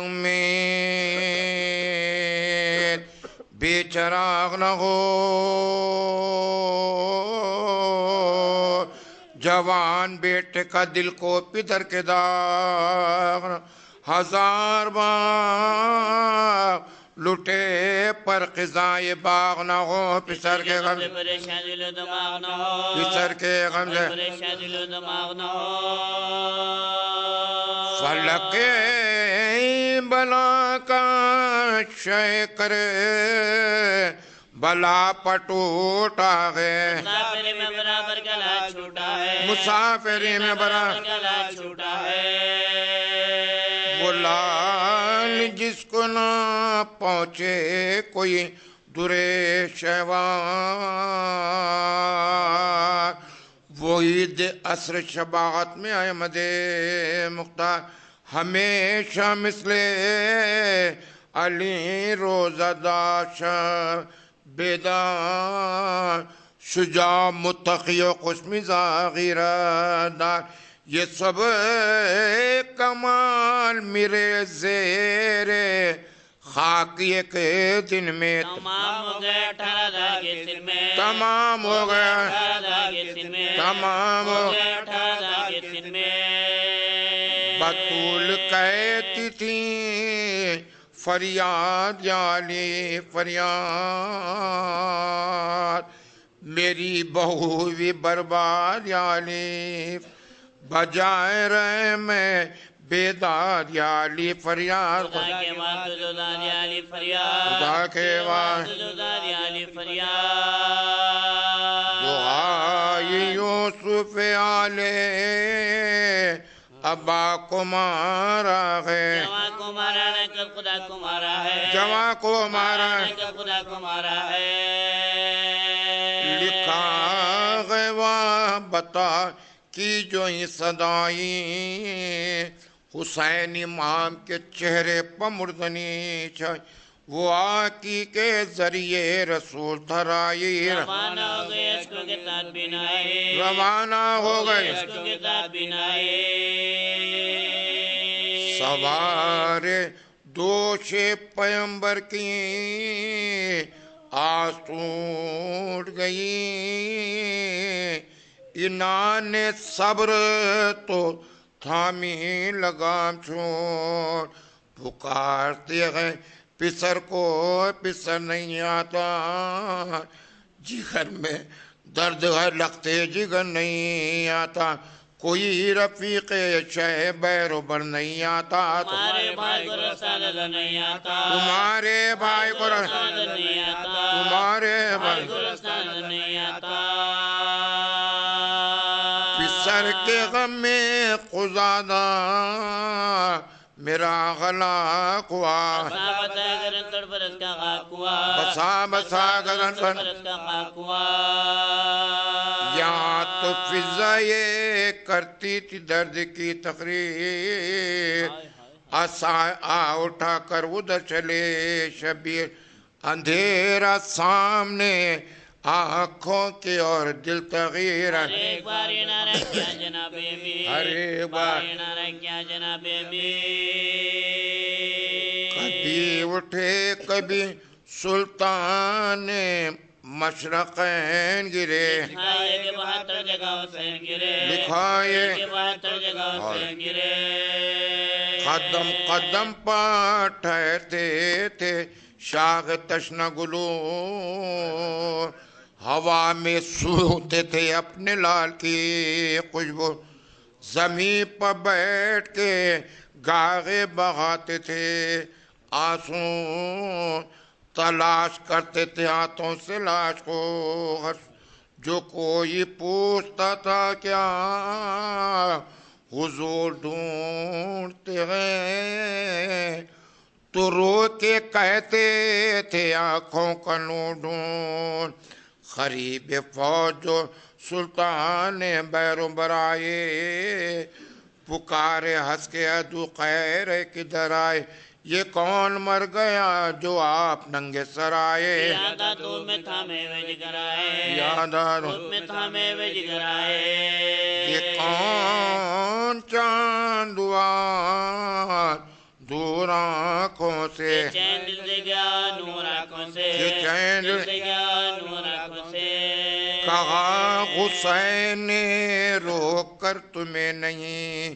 امید بے چراغ نہ ہو جوان بیٹے کا دل کو پدر کے داغ ہزار بار لٹے پر خزائے باغ نہ ہو پسر کے غم پسر کے غم سے فلک بلا کا شے کرے بلا پٹوٹا ہے مسافری میں برابر گلا چھوٹا ہے مسافری میں برابر گلا چھوٹا ہے وہ لال جس کو نہ پہنچے کوئی درے شہوار وہ عید عصر شباعت میں احمد مختار ہمیشہ مثل علی روزہ داشر بیدار شجاع متقی و خوش مزاج غیرتدار یہ سب کمال میرے زیر خاک ایک دن میں تمام ہو گئے 18 داغے سن میں تمام ہو گیا 18 داغے سن میں تمام ہو گئے 18 داغے سن میں بطول کہتی تھی فریاد یا علی فریاد میری بہو بھی برباد یا علی بجائے رہے میں بیداد یا علی فریاد خدا کے واسطے زداد یا علی فریاد خدا کے واسطے زداد یا علی فریاد دعائی یوسف علیہ ابا کو مارا ہے جوان کو مارا نے کب خدا کو مارا ہے جوان کو مارا نے کب خدا کو مارا ہے لکھا غیبہ بتا کی جو ہی صدائی حسین امام کے چہرے پر مردنی چھائی وہ آقی کے ذریعے رسول دھرائی روانہ ہو گئے عشق کے ساتھ بینائی روانہ ہو گئے عشق کے ساتھ بینائی سوار دوش پیمبر کی آس ٹوٹ گئی انان صبر تو تھامی لگام چھوڑ پکارتے ہیں پسر کو پسر نہیں آتا جگر میں درد ہے لگتے جگر نہیں آتا کوئی رفیق شہ بیروبر نہیں آتا تمہارے بھائی کو رسا نظر نہیں آتا تمہارے بھائی کو رسا نظر نہیں آتا تمہارے بھائی کو رسا نظر نہیں آتا پسر کے غم میں قزادہ میرا غلاق ہوا بسا بسا گرن تڑ برس کا خاک ہوا بسا بسا گگن پر برس کا خاک ہوا یا تو فضا یہ کرتی تھی درد کی تقریر آ اٹھا کر ادھر چلے شبیر اندھیرا سامنے آنکھوں کے اور دل تغیر ہر ایک بار یہ نعرہ کیا جناب امیر ہر ایک بار یہ نعرہ کیا جناب امیر کبھی اٹھے کبھی سلطان مشرقین گرے لکھائے کہ 72 جگہ حسین گرے لکھائے کہ 72 جگہ حسین گرے قدم قدم پر ٹھہرتے تھے شاخ تشنہ گلو ہوا میں سوتے تھے اپنے لال کی خوشبو زمین پر بیٹھ کے گاغے بغاتے تھے آنسو تلاش کرتے تھے ہاتھوں سے لاش کو جو کوئی پوچھتا تھا کیا حضور ڈھونڈتے ہیں تو رو کے کہتے تھے آنکھوں کا نور ڈھونڈ قریب فوج جو سلطان بیروں برائے پکارے ہنس کے عدو خیر کدھر آئے یہ کون مر گیا جو آپ ننگے سر آئے یادہ دور میں تھامے ہوئے جگر آئے یادہ دور میں تھامے ہوئے جگر آئے یہ کون چاند ہوا دور آنکھوں سے کہ چین دل سے گیا نور آنکھوں سے کہ چین دل سے گیا نور آنکھوں سے کہا حسین نے روک کر تمہیں نہیں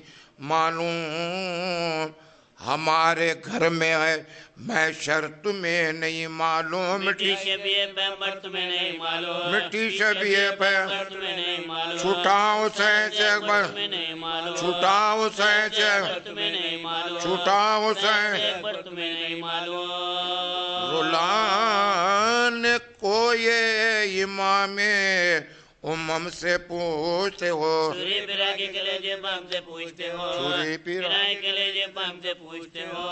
معلوم ہمارے گھر میں ہے محشر تمہیں نہیں معلوم مٹی شبیہ پیغمبر تمہیں نہیں معلوم مٹی شبیہ پیغمبر تمہیں نہیں معلوم چھٹا حسین سے اکبر تمہیں نہیں معلوم چھٹا حسین سے تمہیں نہیں معلوم چھٹا حسین پیغمبر تمہیں نہیں معلوم رولان کو یہ امام امم سے پوچھتے ہو چھری پیرا کے کلیجے ہم سے پوچھتے ہو چھری پیرا پیرا کے کلیجے ہم سے پوچھتے ہو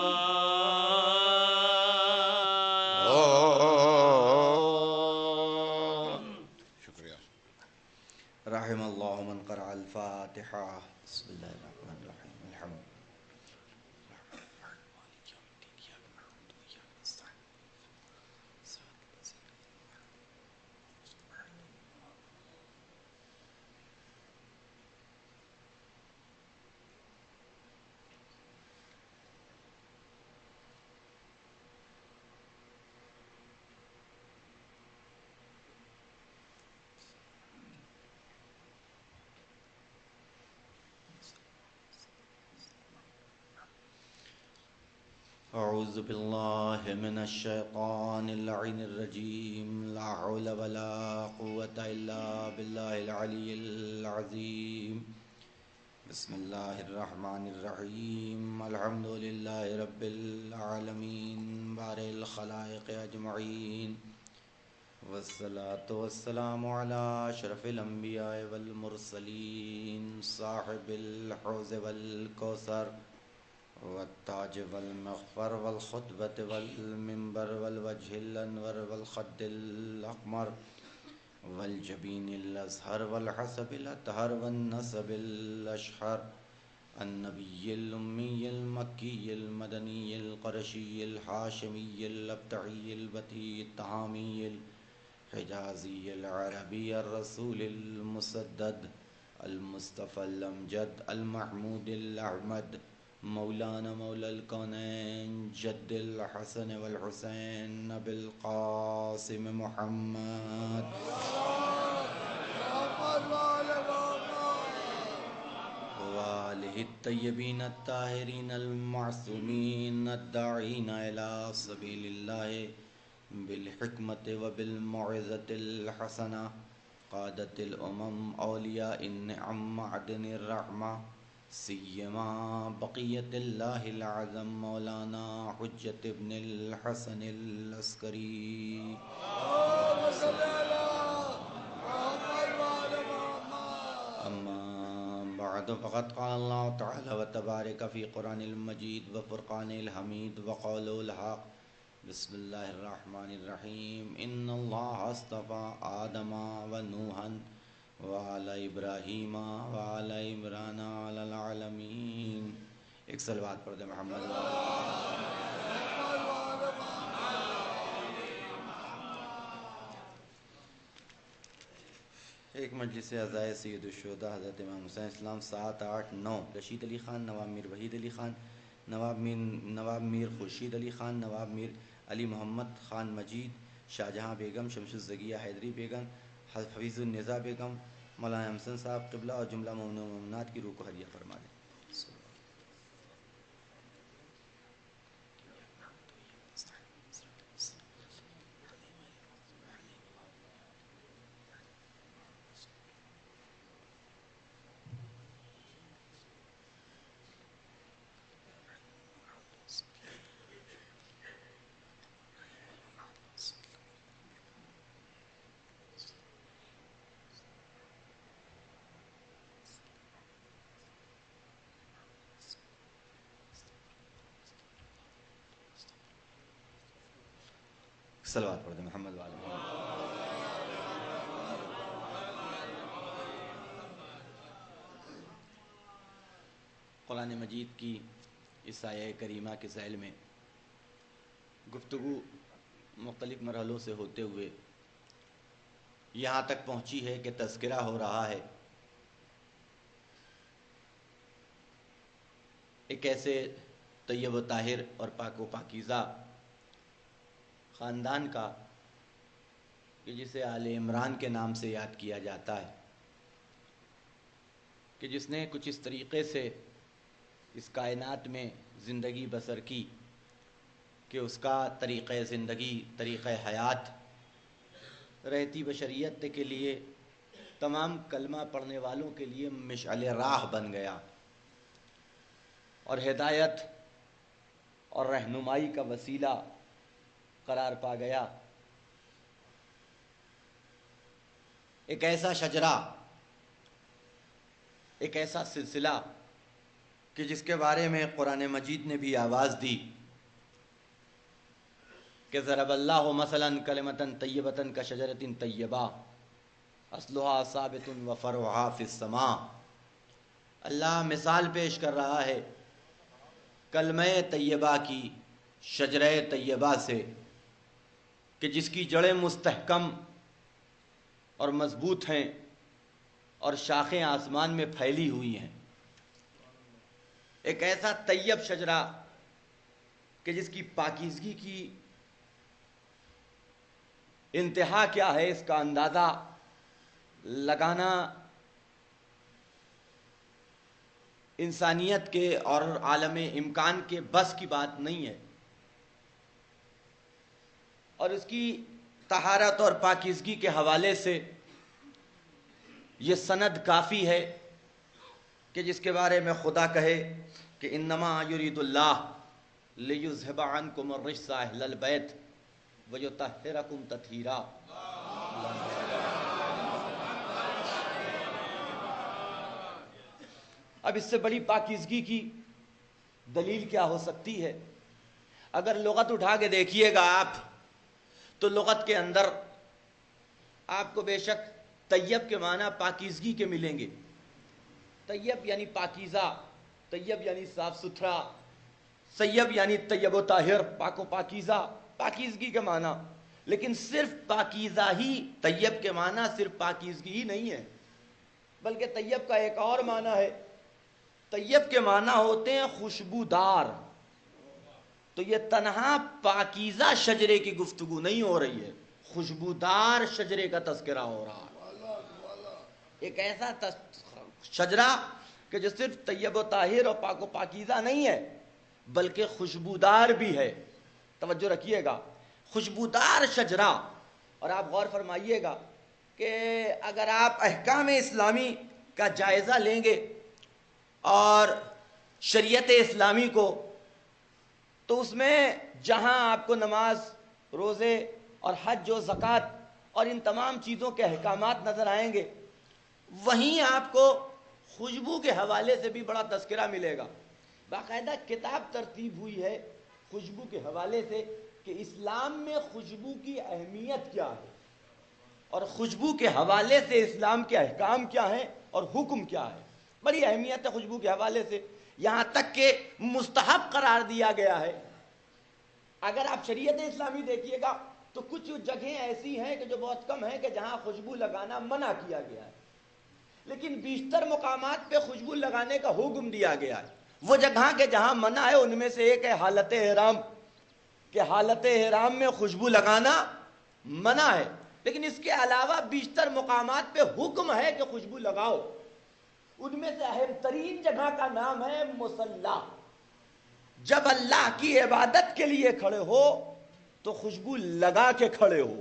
شکریہ رحم اللہ من قرأ الفاتحہ بسم اللہ الرحمن الرحیم الحمد اعوذ باللہ من الشیطان اللعین الرجیم لا حول ولا قوة الا باللہ العلی العظیم بسم اللہ الرحمن الرحیم الحمد للہ رب العالمین بارئ الخلائق اجمعین والصلاة والسلام علی اشرف الانبیاء والمرسلین صاحب الحوض والکوثر والتاج والمغفر والخطبة والمنبر والوجه الأنور والخد الأقمر والجبين الأزهر والحسب الأطهر والنسب الأشهر النبي الأمي المكي المدني القرشي الحاشمي الأبتعي البتي الطهامي الحجازي العربي الرسول المسدد المصطفى الأمجد المحمود الأحمد مولانا مولا الكونين جد الحسن والحسين أبي القاسم محمد وآله الطيبين الطاهرين المعصومين الداعين إلى سبيل الله بالحكمة وبالموعظة الحسنة قادة الأمم أولياء النعم معدن الرحمة سيما بقية الله العظم مولانا حجة ابن الحسن العسكري أما بعد فقد قال الله تعالى وتبارك في قرآن المجيد وفرقان الحميد وقوله الحق بسم الله الرحمن الرحيم إن الله اصطفى آدم ونوحا وعلى ابراہیم وعلى عمران على العالمین ایک صلوات پڑھ دیں محمد ایک مجلس عزائے سید الشہداء حضرت امام حسین اسلام 7 8 9 رشید علی خان نواب میر وحید علی خان نواب میر خورشید علی خان نواب میر علی محمد خان مجید شاہجہاں بیگم شمس الزگیہ حیدری بیگم حفیظ النزا بیگم مولانا حسن صاحب قبلہ اور جملہ مومنین و مومنات کی روح کو ہدیہ فرما دیں صلوات پڑھ دیں محمد وعلی محمد قرآن مجید کی اس آیہ کریمہ کے ذیل میں گفتگو مختلف مرحلوں سے ہوتے ہوئے یہاں تک پہنچی ہے کہ تذکرہ ہو رہا ہے ایک ایسے طیب و طاہر اور پاک و پاکیزہ خاندان کا کہ جسے آل عمران کے نام سے یاد کیا جاتا ہے، کہ جس نے کچھ اس طریقے سے اس کائنات میں زندگی بسر کی کہ اس کا طریقہ زندگی، طریقہ حیات رہتی بشریت کے لیے، تمام کلمہ پڑھنے والوں کے لیے مشعل راہ بن گیا اور ہدایت اور رہنمائی کا وسیلہ قرار پا گیا۔ ایک ایسا شجرہ، ایک ایسا سلسلہ کہ جس کے بارے میں قرآن مجید نے بھی آواز دی کہ ضرب اللہ مثلا کلمۃ طیبۃ کشجرۃ طیبہ اصلها ثابت وفرعها فی السماء۔ اللہ مثال پیش کر رہا ہے کلمہ طیبہ کی، شجرہ طیبہ سے، کہ جس کی جڑیں مستحکم اور مضبوط ہیں اور شاخیں آسمان میں پھیلی ہوئی ہیں۔ ایک ایسا طیب شجرہ کہ جس کی پاکیزگی کی انتہا کیا ہے، اس کا اندازہ لگانا انسانیت کے اور عالم امکان کے بس کی بات نہیں ہے، اور اس کی طہارت اور پاکیزگی کے حوالے سے یہ سند کافی ہے کہ جس کے بارے میں خدا کہے کہ انما یرید اللہ لیذھب عنکم الرجس اہل البیت ویطہرکم تطہیرا۔ اب اس سے بڑی پاکیزگی کی دلیل کیا ہو سکتی ہے؟ اگر لغت اٹھا کے دیکھیے گا آپ تو لغت کے اندر آپ کو بے شک طیب کے معنی پاکیزگی کے ملیں گے۔ طیب یعنی پاکیزہ، طیب یعنی صاف ستھرا، طیب یعنی طیب و طاہر، پاک و پاکیزہ، پاکیزگی کے معنی۔ لیکن صرف پاکیزہ ہی طیب کے معنی صرف پاکیزگی ہی نہیں ہے، بلکہ طیب کا ایک اور معنی ہے۔ طیب کے معنی ہوتے ہیں خوشبودار۔ تو یہ تنہا پاکیزہ شجرے کی گفتگو نہیں ہو رہی ہے، خوشبودار شجرے کا تذکرہ ہو رہا ہے۔ ایک ایسا شجرہ کہ جو صرف طیب و طاہر اور پاک و پاکیزہ نہیں ہے بلکہ خوشبودار بھی ہے۔ توجہ رکھیے گا، خوشبودار شجرہ۔ اور آپ غور فرمائیے گا کہ اگر آپ احکام اسلامی کا جائزہ لیں گے اور شریعت اسلامی کو، تو اس میں جہاں آپ کو نماز، روزے اور حج و زکوٰۃ اور ان تمام چیزوں کے احکامات نظر آئیں گے، وہیں آپ کو خوشبو کے حوالے سے بھی بڑا تذکرہ ملے گا۔ باقاعدہ کتاب ترتیب ہوئی ہے خوشبو کے حوالے سے کہ اسلام میں خوشبو کی اہمیت کیا ہے اور خوشبو کے حوالے سے اسلام کے احکام کیا ہیں اور حکم کیا ہے۔ بڑی اہمیت ہے خوشبو کے حوالے سے، یہاں تک کہ مستحب قرار دیا گیا ہے۔ اگر آپ شریعت اسلامی دیکھیے گا تو کچھ جگہیں ایسی ہیں کہ جو بہت کم ہیں کہ جہاں خوشبو لگانا منع کیا گیا ہے، لیکن بیشتر مقامات پہ خوشبو لگانے کا حکم دیا گیا ہے۔ وہ جگہ کہ جہاں منع ہے ان میں سے ایک ہے حالت احرام، کہ حالت احرام میں خوشبو لگانا منع ہے، لیکن اس کے علاوہ بیشتر مقامات پہ حکم ہے کہ خوشبو لگاؤ۔ ان میں سے اہم ترین جگہ کا نام ہے مصلی۔ جب اللہ کی عبادت کے لیے کھڑے ہو تو خوشبو لگا کے کھڑے ہو۔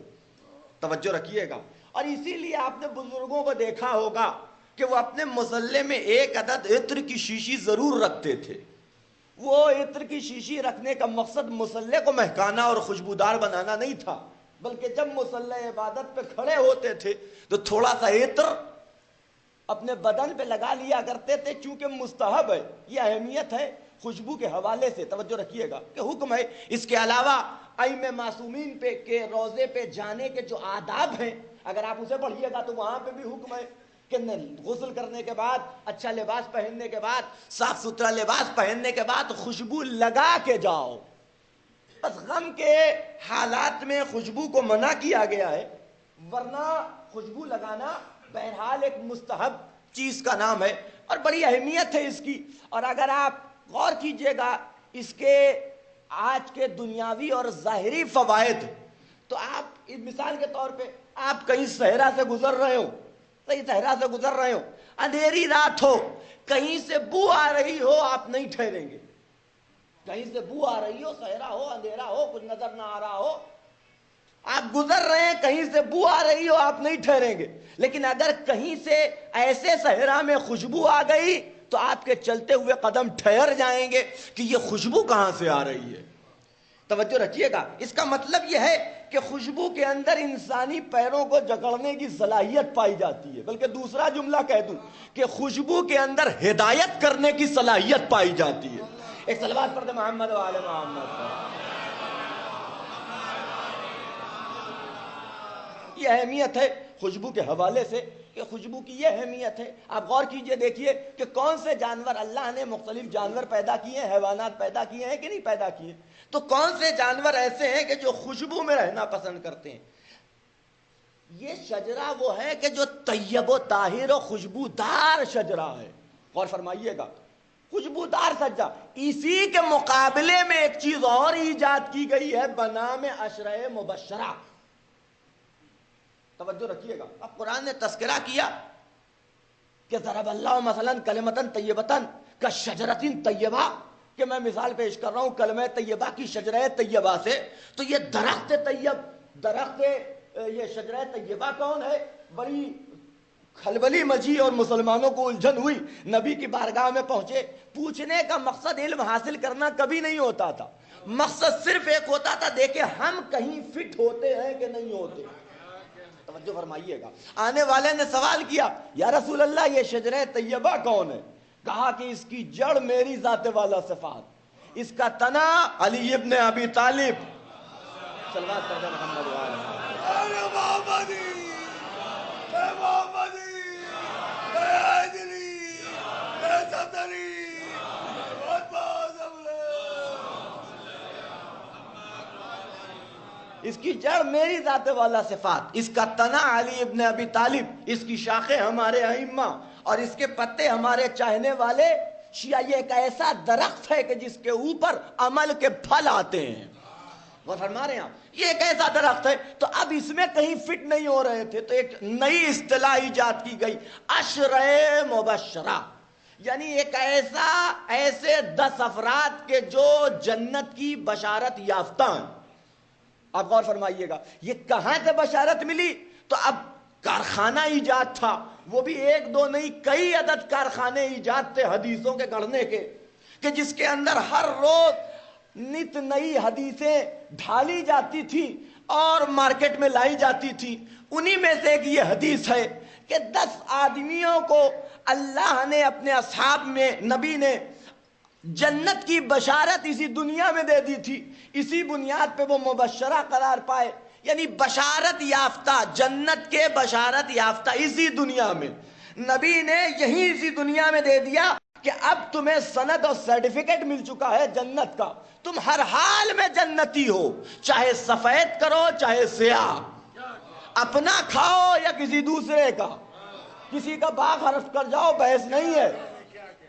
توجہ رکھیے گا، اور اسی لیے آپ نے بزرگوں کو دیکھا ہوگا کہ وہ اپنے مصلی میں ایک عدد عطر کی شیشی ضرور رکھتے تھے۔ وہ عطر کی شیشی رکھنے کا مقصد مصلی کو مہکانا اور خوشبودار بنانا نہیں تھا، بلکہ جب مصلی عبادت پہ کھڑے ہوتے تھے تو تھوڑا سا عطر اپنے بدن پہ لگا لیا کرتے تھے، چونکہ مستحب ہے۔ یہ اہمیت ہے خوشبو کے حوالے سے، توجہ رکھیے گا کہ حکم ہے۔ اس کے علاوہ ائمہ معصومین پہ کے روضے پہ جانے کے جو آداب ہیں، اگر آپ اسے پڑھیے گا تو وہاں پہ بھی حکم ہے کہ غسل کرنے کے بعد، اچھا لباس پہننے کے بعد، صاف ستھرا لباس پہننے کے بعد خوشبو لگا کے جاؤ۔ بس غم کے حالات میں خوشبو کو منع کیا گیا ہے، ورنہ خوشبو لگانا بہرحال ایک مستحب چیز کا نام ہے اور بڑی اہمیت ہے اس کی۔ اور اگر آپ غور کیجئے گا اس کے آج کے دنیاوی اور ظاہری فوائد، تو آپ مثال کے طور پہ آپ کہیں صحرا سے گزر رہے ہو، صحیح صحرا سے گزر رہے ہو، اندھیری رات ہو، کہیں سے بو آ رہی ہو، آپ نہیں ٹھہریں گے. کہیں سے بو آ رہی ہو، صحرا ہو، اندھیرا ہو، کچھ نظر نہ آ رہا ہو، آپ گزر رہے ہیں، کہیں سے بو آ رہی ہو، آپ نہیں ٹھہریں گے. لیکن اگر کہیں سے ایسے صحرا میں خوشبو آ گئی تو آپ کے چلتے ہوئے قدم ٹھہر جائیں گے کہ یہ خوشبو کہاں سے آ رہی ہے. توجہ رکھیے گا، اس کا مطلب یہ ہے کہ خوشبو کے اندر انسانی پیروں کو جکڑنے کی صلاحیت پائی جاتی ہے. بلکہ دوسرا جملہ کہہ دوں کہ خوشبو کے اندر ہدایت کرنے کی صلاحیت پائی جاتی ہے. ایک صلوات پڑھ دیں محمد و آل محمد. یہ اہمیت ہے خوشبو کے حوالے سے کہ خوشبو کی یہ اہمیت ہے. آپ غور کیجئے، دیکھیے کہ کون سے جانور، اللہ نے مختلف جانور پیدا کیے ہیں، حیوانات پیدا کیے ہیں کہ نہیں پیدا کیے، تو کون سے جانور ایسے ہیں کہ جو خوشبو میں رہنا پسند کرتے ہیں. یہ شجرہ وہ ہے کہ جو طیب و طاہر و خوشبودار شجرہ ہے. غور فرمائیے گا، خوشبودار شجرہ. اسی کے مقابلے میں ایک چیز اور ایجاد کی گئی ہے بنام عشرہ مبشرہ. توجہ رکھیے گا، اب قرآن نے تذکرہ کیا کہ ضرب اللہ مثلا کلمۃ طیبۃ کشجرۃ طیبہ، کہ میں مثال پیش کر رہا ہوں کلمہ طیبہ کی شجرہ طیبہ سے. تو یہ درخت طیب، درخت یہ شجرہ طیبہ کون ہے؟ بڑی کھلبلی مچی اور مسلمانوں کو الجھن ہوئی، نبی کی بارگاہ میں پہنچے. پوچھنے کا مقصد علم حاصل کرنا کبھی نہیں ہوتا تھا، مقصد صرف ایک ہوتا تھا، دیکھیں ہم کہیں فٹ ہوتے ہیں کہ نہیں ہوتے. توجہ فرمائیے گا، آنے والے نے سوال کیا یا رسول اللہ یہ شجرہ طیبہ کون ہے؟ کہا کہ اس کی جڑ میری ذات والا صفات، اس کا تنا علی ابن ابی طالب. صلوات پڑھ محمد و آل محمد. اس کی جڑ میری ذات والا صفات، اس کا تنا علی ابن ابی طالب، اس کی شاخیں ہمارے ائمہ اور اس کے پتے ہمارے چاہنے والے شیعہ. یہ ایک ایسا درخت ہے کہ جس کے اوپر عمل کے پھل آتے ہیں. وہ فرما رہے ہیں آپ، یہ ایک ایسا درخت ہے. تو اب اس میں کہیں فٹ نہیں ہو رہے تھے تو ایک نئی اصطلاح ایجاد کی گئی، عشرہ مبشرہ. یعنی ایک ایسے 10 افراد کے جو جنت کی بشارت یافتہ ہیں. آپ غور فرمائیے گا، یہ کہاں سے بشارت ملی؟ تو اب کارخانہ ایجاد تھا، وہ بھی ایک دو نہیں، کئی عدد کارخانے ایجاد تھے حدیثوں کے گڑھنے کے، کہ جس کے اندر ہر روز نت نئی حدیثیں ڈھالی جاتی تھی اور مارکیٹ میں لائی جاتی تھی. انہی میں سے ایک یہ حدیث ہے کہ 10 آدمیوں کو اللہ نے اپنے اصحاب میں، نبی نے جنت کی بشارت اسی دنیا میں دے دی تھی. اسی بنیاد پہ وہ مبشرہ قرار پائے، یعنی بشارت یافتہ، جنت کے بشارت یافتہ اسی دنیا میں. نبی نے یہی اسی دنیا میں دے دیا کہ اب تمہیں سند اور سرٹیفکیٹ مل چکا ہے جنت کا، تم ہر حال میں جنتی ہو، چاہے سفید کرو چاہے سیاہ، اپنا کھاؤ یا کسی دوسرے کا، کسی کا باغ حرف کر جاؤ بحث نہیں ہے،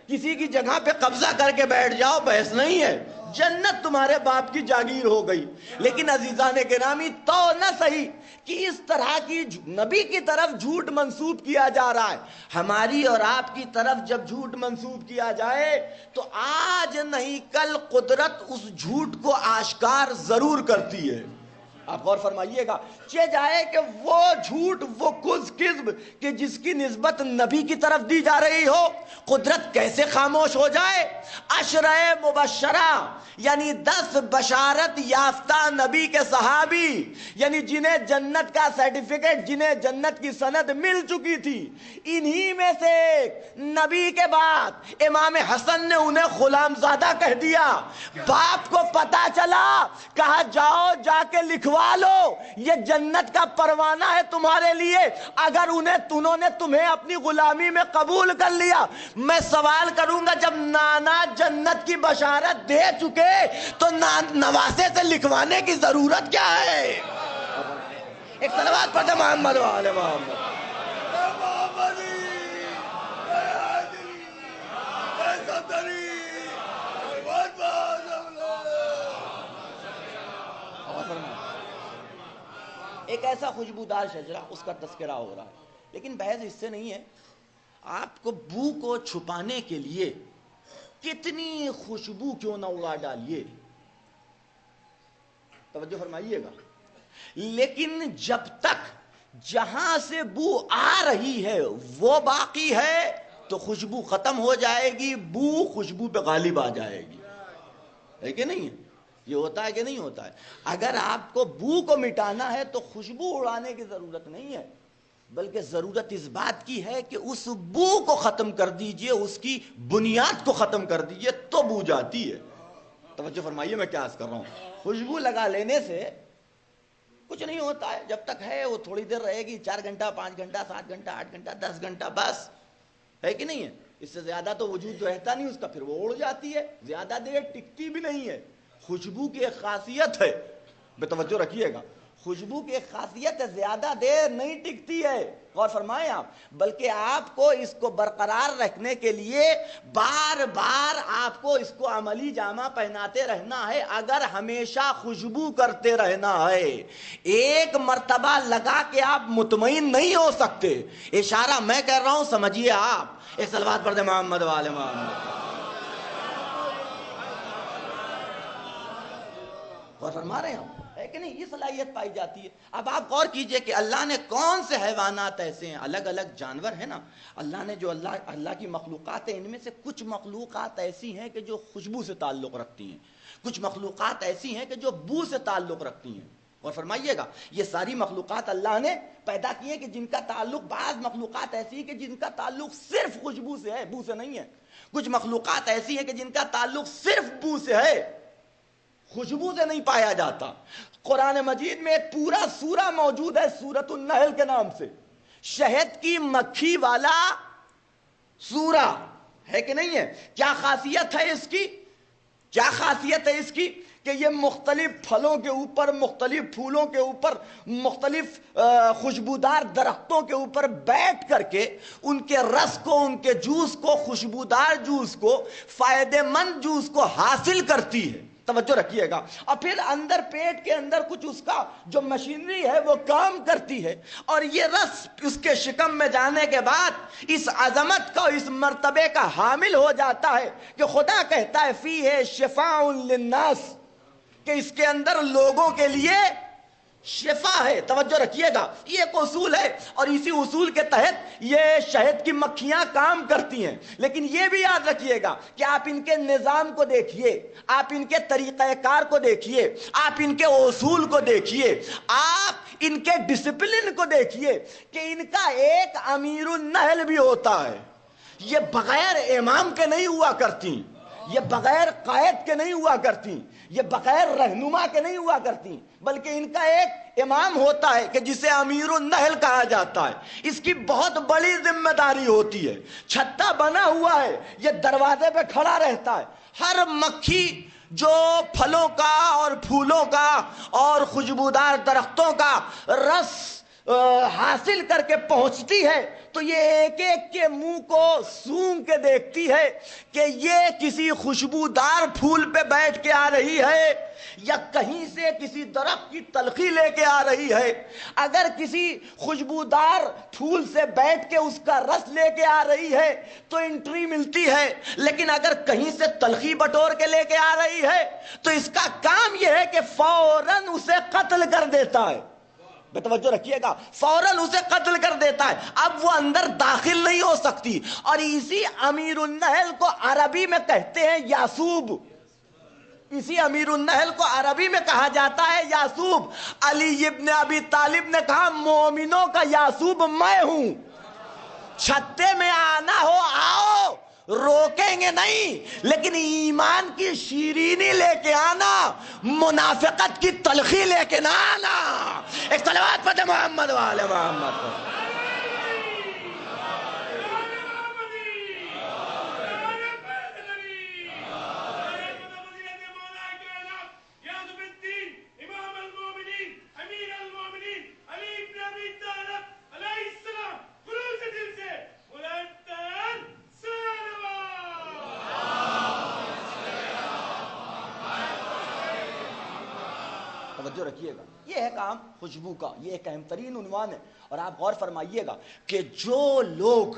کسی کی جگہ پہ قبضہ کر کے بیٹھ جاؤ بحث نہیں ہے، جنت تمہارے باپ کی جاگیر ہو گئی. لیکن عزیزان گرامی، تو نہ صحیح کہ اس طرح کی نبی کی طرف جھوٹ منسوب کیا جا رہا ہے. ہماری اور آپ کی طرف جب جھوٹ منسوب کیا جائے تو آج نہیں کل قدرت اس جھوٹ کو آشکار ضرور کرتی ہے. آپ غور فرمائیے گا، چہ جائے کہ وہ جھوٹ، وہ کذب کہ جس کی نسبت نبی کی طرف دی جا رہی ہو، قدرت کیسے خاموش ہو جائے. عشرہ مبشرہ یعنی 10 بشارت یافتہ نبی کے صحابی، یعنی جنہیں جنت کا سرٹیفکیٹ، جنہیں جنت کی سند مل چکی تھی، انہی میں سے نبی کے بعد امام حسن نے انہیں غلام زادہ کہہ دیا. باپ کو پتا چلا، کہا جاؤ جا کے لکھوا لو، یہ جنت کا پروانہ ہے تمہارے لیے. اگر انہوں نے تمہیں اپنی غلامی میں قبول کر لیا، میں سوال کروں گا جب نانا جنت کی بشارت دے چکے تو نواسے سے لکھوانے کی ضرورت کیا ہے؟ ایک صلوات پڑھتے محمد و آل محمد. ایک ایسا خوشبودار شجرہ، اس کا تذکرہ ہو رہا ہے، لیکن بحث اس سے نہیں ہے. آپ کو بو کو چھپانے کے لیے کتنی خوشبو کیوں نہ اڑا ڈالیے، توجہ فرمائیے گا، لیکن جب تک جہاں سے بو آ رہی ہے وہ باقی ہے تو خوشبو ختم ہو جائے گی، بو خوشبو پہ غالب آ جائے گی. ہے کہ نہیں ہے؟ یہ ہوتا ہے کہ نہیں ہوتا ہے؟ اگر آپ کو بو کو مٹانا ہے تو خوشبو اڑانے کی ضرورت نہیں ہے، بلکہ ضرورت اس بات کی ہے کہ اس بو کو ختم کر دیجئے، اس کی بنیاد کو ختم کر دیجئے تو بو جاتی ہے. توجہ فرمائیے میں کیا عرض کر رہا ہوں. خوشبو لگا لینے سے کچھ نہیں ہوتا ہے، جب تک ہے وہ تھوڑی دیر رہے گی، 4 گھنٹہ 5 گھنٹہ 7 گھنٹہ 8 گھنٹہ 10 گھنٹہ، بس. ہے کہ نہیں ہے؟ اس سے زیادہ تو وجود رہتا نہیں اس کا، پھر وہ اڑ جاتی ہے، زیادہ دیر ٹکتی بھی نہیں ہے. خوشبو کی ایک خاصیت ہے، بے توجہ رکھیے گا، خوشبو کی ایک خاصیت ہے، زیادہ دیر نہیں ٹکتی ہے. غور فرمائیں آپ، بلکہ آپ کو اس کو برقرار رکھنے کے لیے بار بار آپ کو اس کو عملی جامہ پہناتے رہنا ہے. اگر ہمیشہ خوشبو کرتے رہنا ہے، ایک مرتبہ لگا کے آپ مطمئن نہیں ہو سکتے. اشارہ میں کر رہا ہوں، سمجھیے آپ. ایک صلوات پڑھ دیں محمد والے محمد. غور فرما رہے ہیں ہم، ہے کہ نہیں؟ یہ صلاحیت پائی جاتی ہے. اب آپ غور کیجئے کہ اللہ نے کون سے حیوانات ایسے ہیں، الگ الگ جانور ہیں نا، اللہ نے جو اللہ کی مخلوقات ہیں، ان میں سے کچھ مخلوقات ایسی ہیں کہ جو خوشبو سے تعلق رکھتی ہیں، کچھ مخلوقات ایسی ہیں کہ جو بو سے تعلق رکھتی ہیں. اور فرمائیے گا، یہ ساری مخلوقات اللہ نے پیدا کی ہیں کہ جن کا تعلق، بعض مخلوقات ایسی ہیں کہ جن کا تعلق صرف خوشبو سے ہے، بو سے نہیں ہے. کچھ مخلوقات ایسی ہیں کہ جن کا تعلق صرف بو سے ہے، خوشبو سے نہیں پایا جاتا. قرآن مجید میں ایک پورا سورہ موجود ہے سورۃ النحل کے نام سے، شہد کی مکھی والا سورہ، ہے کہ نہیں ہے؟ کیا خاصیت ہے اس کی؟ کیا خاصیت ہے اس کی کہ یہ مختلف پھلوں کے اوپر، مختلف پھولوں کے اوپر، مختلف خوشبودار درختوں کے اوپر بیٹھ کر کے ان کے رس کو، ان کے جوس کو، خوشبودار جوس کو، فائدہ مند جوس کو حاصل کرتی ہے. توجہ رکھیے گا. اور پھر اندر پیٹ کے اندر کچھ اس کا جو مشینری ہے وہ کام کرتی ہے، اور یہ رس اس کے شکم میں جانے کے بعد اس عظمت کا، اس مرتبے کا حامل ہو جاتا ہے کہ خدا کہتا ہے فیہ شفاء للناس، کہ اس کے اندر لوگوں کے لیے شفا ہے. توجہ رکھیے گا، یہ ایک اصول ہے، اور اسی اصول کے تحت یہ شہد کی مکھیاں کام کرتی ہیں. لیکن یہ بھی یاد رکھیے گا کہ آپ ان کے نظام کو دیکھیے، آپ ان کے طریقہ کار کو دیکھیے، آپ ان کے اصول کو دیکھیے، آپ ان کے ڈسپلن کو دیکھیے کہ ان کا ایک امیر النحل بھی ہوتا ہے. یہ بغیر امام کے نہیں ہوا کرتی، یہ بغیر قائد کے نہیں ہوا کرتی، یہ بغیر رہنما کے نہیں ہوا کرتی، بلکہ ان کا ایک امام ہوتا ہے کہ جسے امیر النحل کہا جاتا ہے. اس کی بہت بڑی ذمہ داری ہوتی ہے. چھتا بنا ہوا ہے، یہ دروازے پہ کھڑا رہتا ہے. ہر مکھی جو پھلوں کا اور پھولوں کا اور خوشبودار درختوں کا رس حاصل کر کے پہنچتی ہے تو یہ ایک ایک کے منہ کو سونگ کے دیکھتی ہے کہ یہ کسی خوشبودار پھول پہ بیٹھ کے آ رہی ہے یا کہیں سے کسی درخت کی تلخی لے کے آ رہی ہے. اگر کسی خوشبودار پھول سے بیٹھ کے اس کا رس لے کے آ رہی ہے تو انٹری ملتی ہے، لیکن اگر کہیں سے تلخی بٹور کے لے کے آ رہی ہے تو اس کا کام یہ ہے کہ فوراً اسے قتل کر دیتا ہے. بے توجہ رکھیے گا، فوراً اسے قتل کر دیتا ہے. اب وہ اندر داخل نہیں ہو سکتی. اور اسی امیر النحل کو عربی میں کہتے ہیں یاسوب. اسی امیر النحل کو عربی میں کہا جاتا ہے یاسوب. علی ابن ابی طالب نے کہا مومنوں کا یاسوب میں ہوں. چھتے میں آنا ہو آؤ، روکیں گے نہیں، لیکن ایمان کی شیرینی لے کے آنا، منافقت کی تلخی لے کے نہ آنا. ایک صلوات پڑھتے محمد والے محمد پر. توجہ رکھیے گا، یہ ہے کام خوشبو کا، یہ ایک اہم ترین عنوان ہے۔ اور آپ غور فرمائیے گا کہ جو لوگ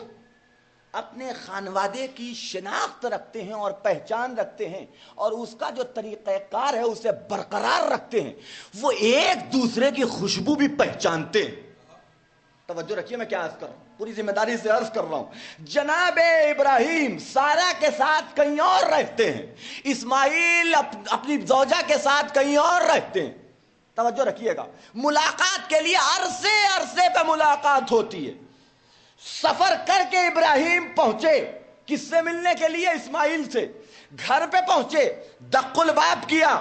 اپنے خانوادے کی شناخت رکھتے ہیں اور پہچان رکھتے ہیں اور اس کا جو طریقہ کار ہے اسے برقرار رکھتے ہیں، وہ ایک دوسرے کی خوشبو بھی پہچانتے ہیں۔ توجہ رکھیے، میں کیا عرض کر رہا ہوں، پوری ذمہ داری سے عرض کر رہا ہوں۔ جناب ابراہیم سارہ کے ساتھ کہیں اور رہتے ہیں، اسماعیل اپنی زوجہ کے ساتھ کہیں اور رہتے ہیں۔ توجہ رکھیے گا، ملاقات کے لیے عرصے پہ ملاقات ہوتی ہے۔ سفر کر کے ابراہیم پہنچے، کس سے ملنے کے لیے؟ اسماعیل سے۔ گھر پہ پہنچے، دق الباب کیا،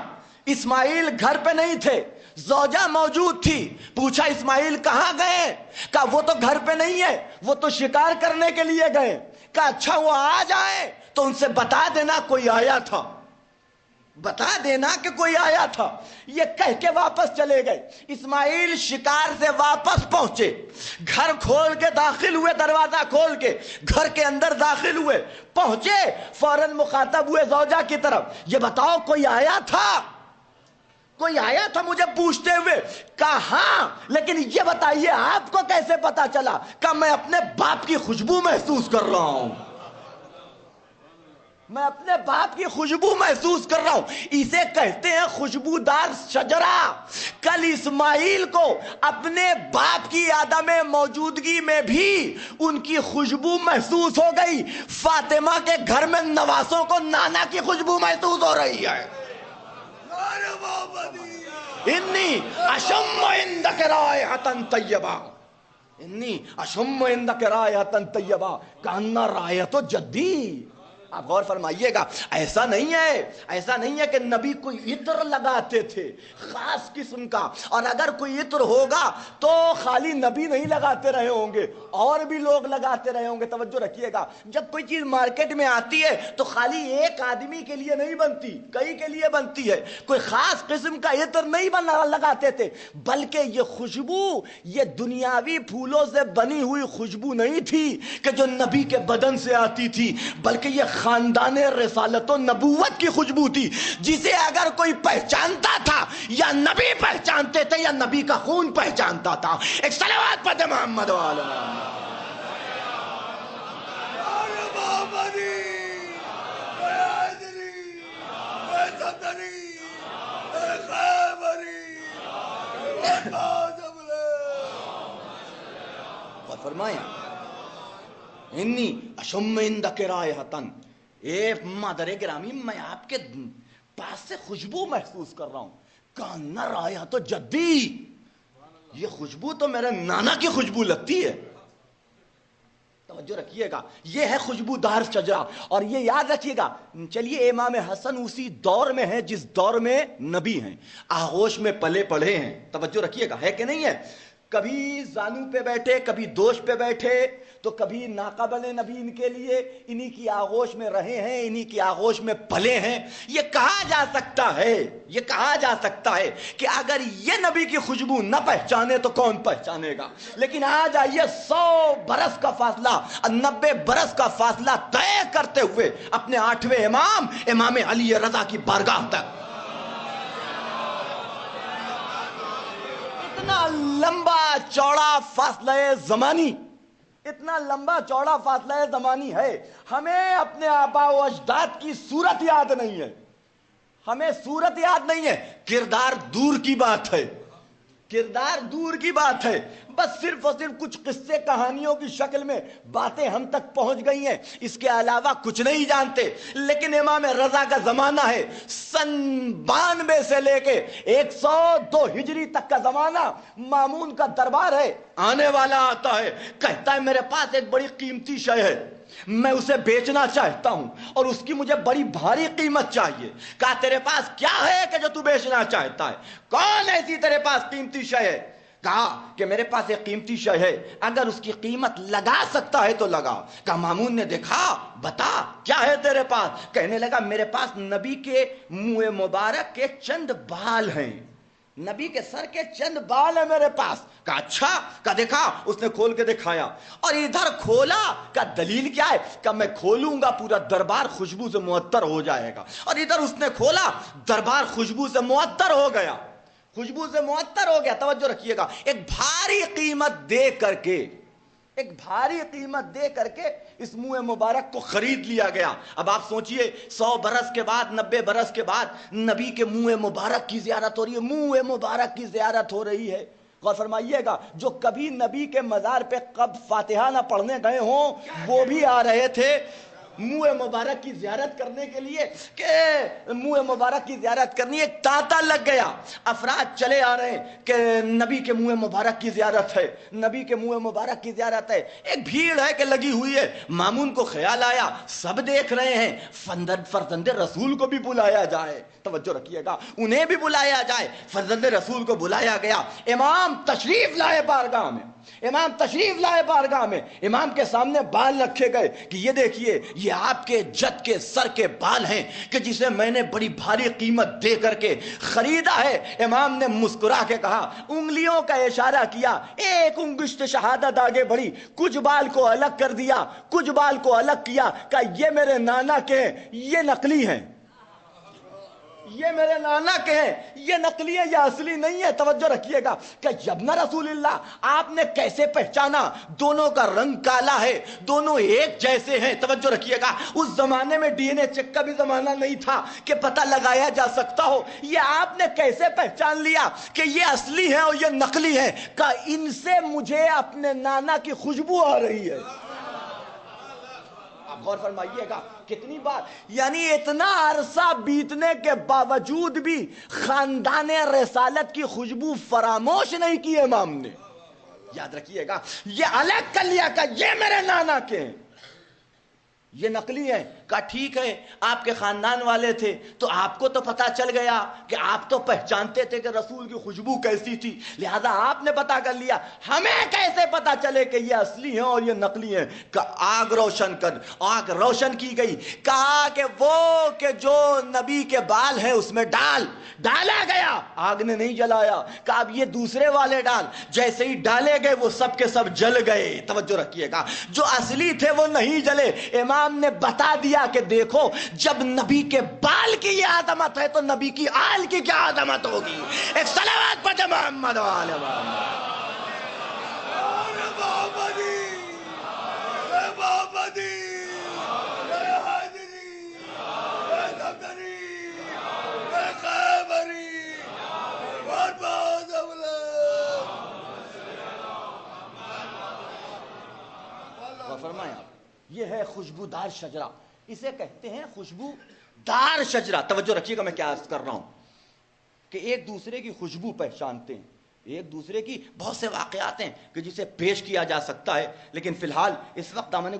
اسماعیل گھر پہ نہیں تھے، زوجہ موجود تھی۔ پوچھا اسماعیل کہاں گئے؟ کہا وہ تو گھر پہ نہیں ہے، وہ تو شکار کرنے کے لیے گئے۔ کہا اچھا وہ آ جائیں تو ان سے بتا دینا کوئی آیا تھا، بتا دینا کہ کوئی آیا تھا۔ یہ کہہ کے واپس چلے گئے۔ اسماعیل شکار سے واپس پہنچے، گھر کھول کے داخل ہوئے، دروازہ کھول کے گھر کے اندر داخل ہوئے، پہنچے فوراً مخاطب ہوئے زوجہ کی طرف، یہ بتاؤ کوئی آیا تھا؟ کوئی آیا تھا مجھے پوچھتے ہوئے؟ کہا ہاں، لیکن یہ بتائیے آپ کو کیسے پتا چلا؟ کہا میں اپنے باپ کی خوشبو محسوس کر رہا ہوں، میں اپنے باپ کی خوشبو محسوس کر رہا ہوں۔ اسے کہتے ہیں خوشبودار شجرہ۔ کل اسماعیل کو اپنے باپ کی عدم موجودگی میں بھی ان کی خوشبو محسوس ہو گئی۔ فاطمہ کے گھر میں نواسوں کو نانا کی خوشبو محسوس ہو رہی ہے۔ انی اشم عندک رائحۃ طیبہ، انی اشم عندک رائحۃ طیبہ کأن رائحۃ جدی۔ آپ غور فرمائیے گا، ایسا نہیں ہے کہ نبی کوئی عطر لگاتے تھے خاص قسم کا، اور اگر کوئی عطر ہوگا تو خالی نبی نہیں لگاتے رہے ہوں گے، اور بھی لوگ لگاتے رہے ہوں گے۔ توجہ رکھیے گا، جب کوئی چیز مارکیٹ میں آتی ہے تو خالی ایک آدمی کے لیے نہیں بنتی، کئی کے لیے بنتی ہے۔ کوئی خاص قسم کا عطر نہیں لگاتے تھے، بلکہ یہ خوشبو یہ دنیاوی پھولوں سے بنی ہوئی خوشبو نہیں تھی کہ جو نبی کے بدن سے آتی تھی، بلکہ یہ خاندان رسالت و نبوت کی خوشبو تھی، جسے اگر کوئی پہچانتا تھا یا نبی پہچانتے تھے یا نبی کا خون پہچانتا تھا۔ ایک صلوات پڑھتے محمد والا اور فرمایا انی اشم عندک رائحۃ، اے مادر گرامی میں آپ کے پاس سے خوشبو محسوس کر رہا ہوں، کأن رائحۃ جدی، یہ خوشبو تو میرے نانا کی خوشبو لگتی ہے۔ توجہ رکھیے گا، یہ ہے خوشبودار شجرہ۔ اور یہ یاد رکھیے گا، چلیے امام حسن اسی دور میں ہے جس دور میں نبی ہیں، آغوش میں پلے پڑھے ہیں۔ توجہ رکھیے گا، ہے کہ نہیں ہے؟ کبھی زانو پہ بیٹھے، کبھی دوش پہ بیٹھے، تو کبھی ناقابل نبی ان کے لیے انہی کی آغوش میں رہے ہیں، انہی کی آغوش میں پلے ہیں۔ یہ کہا جا سکتا ہے کہ اگر یہ نبی کی خوشبو نہ پہچانے تو کون پہچانے گا؟ لیکن آج آئیے 100 برس کا فاصلہ، 90 برس کا فاصلہ طے کرتے ہوئے اپنے 8ویں امام علی رضا کی بارگاہ تک اتنا لمبا چوڑا فاصلہ زمانی ہے۔ ہمیں اپنے آبا و اجداد کی صورت یاد نہیں ہے، کردار دور کی بات ہے، بس صرف اور صرف کچھ قصے کہانیوں کی شکل میں باتیں ہم تک پہنچ گئی ہیں، اس کے علاوہ کچھ نہیں جانتے۔ لیکن امام رضا کا زمانہ ہے، سن 92 سے لے کے 102 ہجری تک کا زمانہ، مامون کا دربار ہے۔ آنے والا آتا ہے، کہتا ہے میرے پاس ایک بڑی قیمتی شے ہے، میں اسے بیچنا چاہتا ہوں اور اس کی مجھے بڑی بھاری قیمت چاہیے۔ کہا تیرے پاس کیا ہے کہ جو تو بیچنا چاہتا ہے؟ کون ایسی تیرے پاس قیمتی شے ہے؟ کہا کہ میرے پاس ایک قیمتی شے ہے، اگر اس کی قیمت لگا سکتا ہے تو لگا۔ کہا مامون نے دیکھا، بتا کیا ہے تیرے پاس؟ کہنے لگا میرے پاس نبی کے منہ مبارک کے چند بال ہیں، نبی کے سر کے چند بال ہیں میرے پاس۔ کہا اچھا، کہا دیکھا، اس نے کھول کے دکھایا، اور ادھر کھولا، کہا دلیل کیا ہے؟ کہا میں کھولوں گا پورا دربار خوشبو سے معطر ہو جائے گا، اور ادھر اس نے کھولا، دربار خوشبو سے معطر ہو گیا۔ خوشبو سے معطر ہو گیا. توجہ رکھیے گا, ایک بھاری قیمت دے کر کے اس منہ مبارک کو خرید لیا گیا. اب آپ سوچئے 100 برس کے بعد 90 برس کے بعد نبی کے منہ مبارک کی زیارت ہو رہی ہے, منہ مبارک کی زیارت ہو رہی ہے. غور فرمائیے گا, جو کبھی نبی کے مزار پہ کب فاتحہ نہ پڑھنے گئے ہوں وہ بھی آ رہے تھے منہ مبارک کی زیارت کرنے کے لیے, کہ منہ مبارک کی زیارت کرنی. ایک تانتا لگ گیا, افراد چلے آ رہے ہیں کہ نبی کے منہ مبارک کی زیارت ہے, نبی کے منہ مبارک کی زیارت ہے. ایک بھیڑ ہے کہ لگی ہوئی ہے. مامون کو خیال آیا, سب دیکھ رہے ہیں, فرزند رسول کو بھی بلایا جائے. توجہ رکھیے گا, انہیں بھی بلایا جائے. فرزند رسول کو بلایا گیا. امام تشریف لائے بارگاہ میں, امام کے سامنے بال رکھے گئے کہ یہ دیکھیے, یہ آپ کے جد کے سر کے بال ہیں کہ جسے میں نے بڑی بھاری قیمت دے کر کے خریدا ہے. امام نے مسکرا کے کہا, انگلیوں کا اشارہ کیا, ایک انگشت شہادت آگے بڑھی, کچھ بال کو الگ کر دیا, کچھ بال کو الگ کیا, کہا یہ میرے نانا کے ہیں, یہ نقلی ہیں, یہ میرے نانا کے ہیں, یہ نقلی ہے, یہ اصلی نہیں ہے. توجہ رکھیے گا کہ ابن رسول اللہ, آپ نے کیسے پہچانا؟ دونوں کا رنگ کالا ہے, دونوں ایک جیسے ہیں. توجہ رکھیے گا, اس زمانے میں ڈی این اے چیک کا بھی زمانہ نہیں تھا کہ پتہ لگایا جا سکتا ہو. یہ آپ نے کیسے پہچان لیا کہ یہ اصلی ہے اور یہ نقلی ہے؟ کہ ان سے مجھے اپنے نانا کی خوشبو آ رہی ہے. غور فرمائیے گا کتنی بار, یعنی اتنا عرصہ بیتنے کے باوجود بھی خاندان رسالت کی خوشبو فراموش نہیں کی امام نے. یاد رکھیے گا, یہ الگ کر لیا کہ یہ میرے نانا کے ہیں, یہ نقلی ہیں. کہا ٹھیک ہے, آپ کے خاندان والے تھے تو آپ کو تو پتا چل گیا کہ آپ تو پہچانتے تھے کہ رسول کی خوشبو کیسی تھی, لہذا آپ نے پتا کر لیا, ہمیں کیسے پتا چلے کہ یہ اصلی ہیں اور یہ نقلی ہیں؟ کہ آگ روشن کر. آگ روشن کی گئی. کہا کہ وہ کہ جو نبی کے بال ہیں اس میں ڈالا گیا, آگ نے نہیں جلایا. کہا اب یہ دوسرے والے ڈال. جیسے ہی ڈالے گئے وہ سب کے سب جل گئے. توجہ رکھیے گا, جو اصلی تھے وہ نہیں جلے. امام نے بتا دیا کہ دیکھو, جب نبی کے بال کی یہ عظمت ہے تو نبی کی آل کی کیا عظمت ہوگی. ایک صلوات پڑھتے محمد وآل محمد. فرمایا یہ ہے خوشبودار شجرہ, اسے کہتے ہیں خوشبودار شجرہ. توجہ رکھیے گا, میں کیا عرض کر رہا ہوں کہ ایک دوسرے کی خوشبو پہچانتے ہیں, ایک دوسرے کی بہت سے واقعات ہیں کہ جسے پیش کیا جا سکتا ہے, لیکن فی الحال اس وقت دامن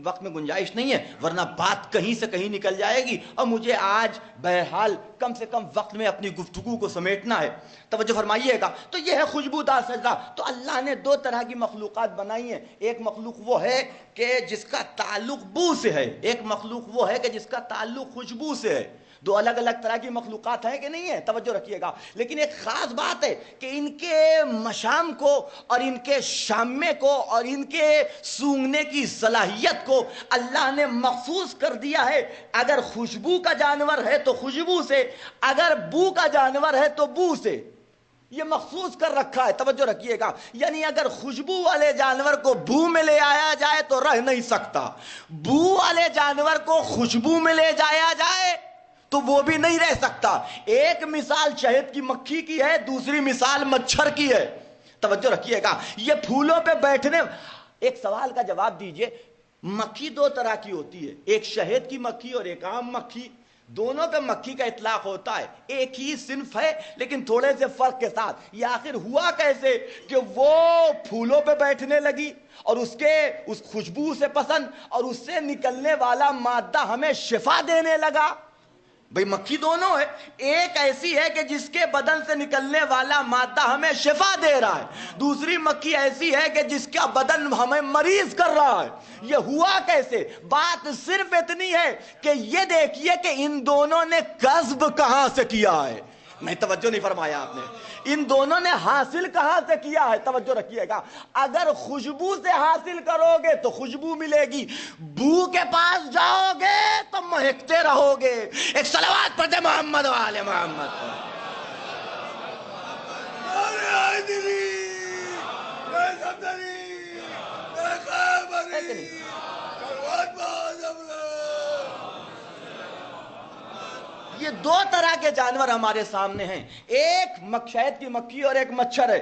وقت میں گنجائش نہیں ہے, ورنہ بات کہیں سے کہیں نکل جائے گی اور مجھے آج بہرحال کم سے کم وقت میں اپنی گفتگو کو سمیٹنا ہے. توجہ فرمائیے گا, تو یہ ہے خوشبودار شجرہ. تو اللہ نے دو طرح کی مخلوقات بنائی ہیں. ایک مخلوق وہ ہے کہ جس کا تعلق بو سے ہے, ایک مخلوق وہ ہے کہ جس کا تعلق خوشبو سے ہے. دو الگ الگ طرح کی مخلوقات ہیں کہ نہیں ہے؟ توجہ رکھیے گا, لیکن ایک خاص بات ہے کہ ان کے مشام کو اور ان کے شامے کو اور ان کے سونگنے کی صلاحیت کو اللہ نے مخصوص کر دیا ہے. اگر خوشبو کا جانور ہے تو خوشبو سے, اگر بو کا جانور ہے تو بو سے, یہ مخصوص کر رکھا ہے. توجہ رکھیے گا, یعنی اگر خوشبو والے جانور کو بو میں لے آیا جائے تو رہ نہیں سکتا, بو والے جانور کو خوشبو میں لے جایا جائے تو وہ بھی نہیں رہ سکتا. ایک مثال شہد کی مکھی کی ہے, دوسری مثال مچھر کی ہے. توجہ رکھیے گا, یہ پھولوں پہ بیٹھنے. ایک سوال کا جواب دیجئے, مکھی دو طرح کی ہوتی ہے, ایک شہد کی مکھی اور ایک عام مکھی. دونوں پہ مکھی کا اطلاق ہوتا ہے, ایک ہی صنف ہے لیکن تھوڑے سے فرق کے ساتھ. یہ آخر ہوا کیسے کہ وہ پھولوں پہ بیٹھنے لگی اور اس خوشبو سے پسند اور اس سے نکلنے والا مادہ ہمیں شفا دینے لگا. بھئی مکھی دونوں ہے, ایک ایسی ہے کہ جس کے بدن سے نکلنے والا مادہ ہمیں شفا دے رہا ہے, دوسری مکھی ایسی ہے کہ جس کا بدن ہمیں مریض کر رہا ہے. یہ ہوا کیسے؟ بات صرف اتنی ہے کہ یہ دیکھیے کہ ان دونوں نے کسب کہاں سے کیا ہے. نہیں توجہ نہیں فرمایا آپ نے, ان دونوں نے حاصل کہاں سے کیا ہے. توجہ رکھیے گا, اگر خوشبو سے حاصل کرو گے تو خوشبو ملے گی, بو کے پاس جاؤ گے تو مہکتے رہو گے. ایک صلوات پڑھتے محمد وآل محمد. کہ نہیں؟ یہ دو طرح کے جانور ہمارے سامنے ہیں، ایک شہد کی مکھی اور ایک مچھر ہے۔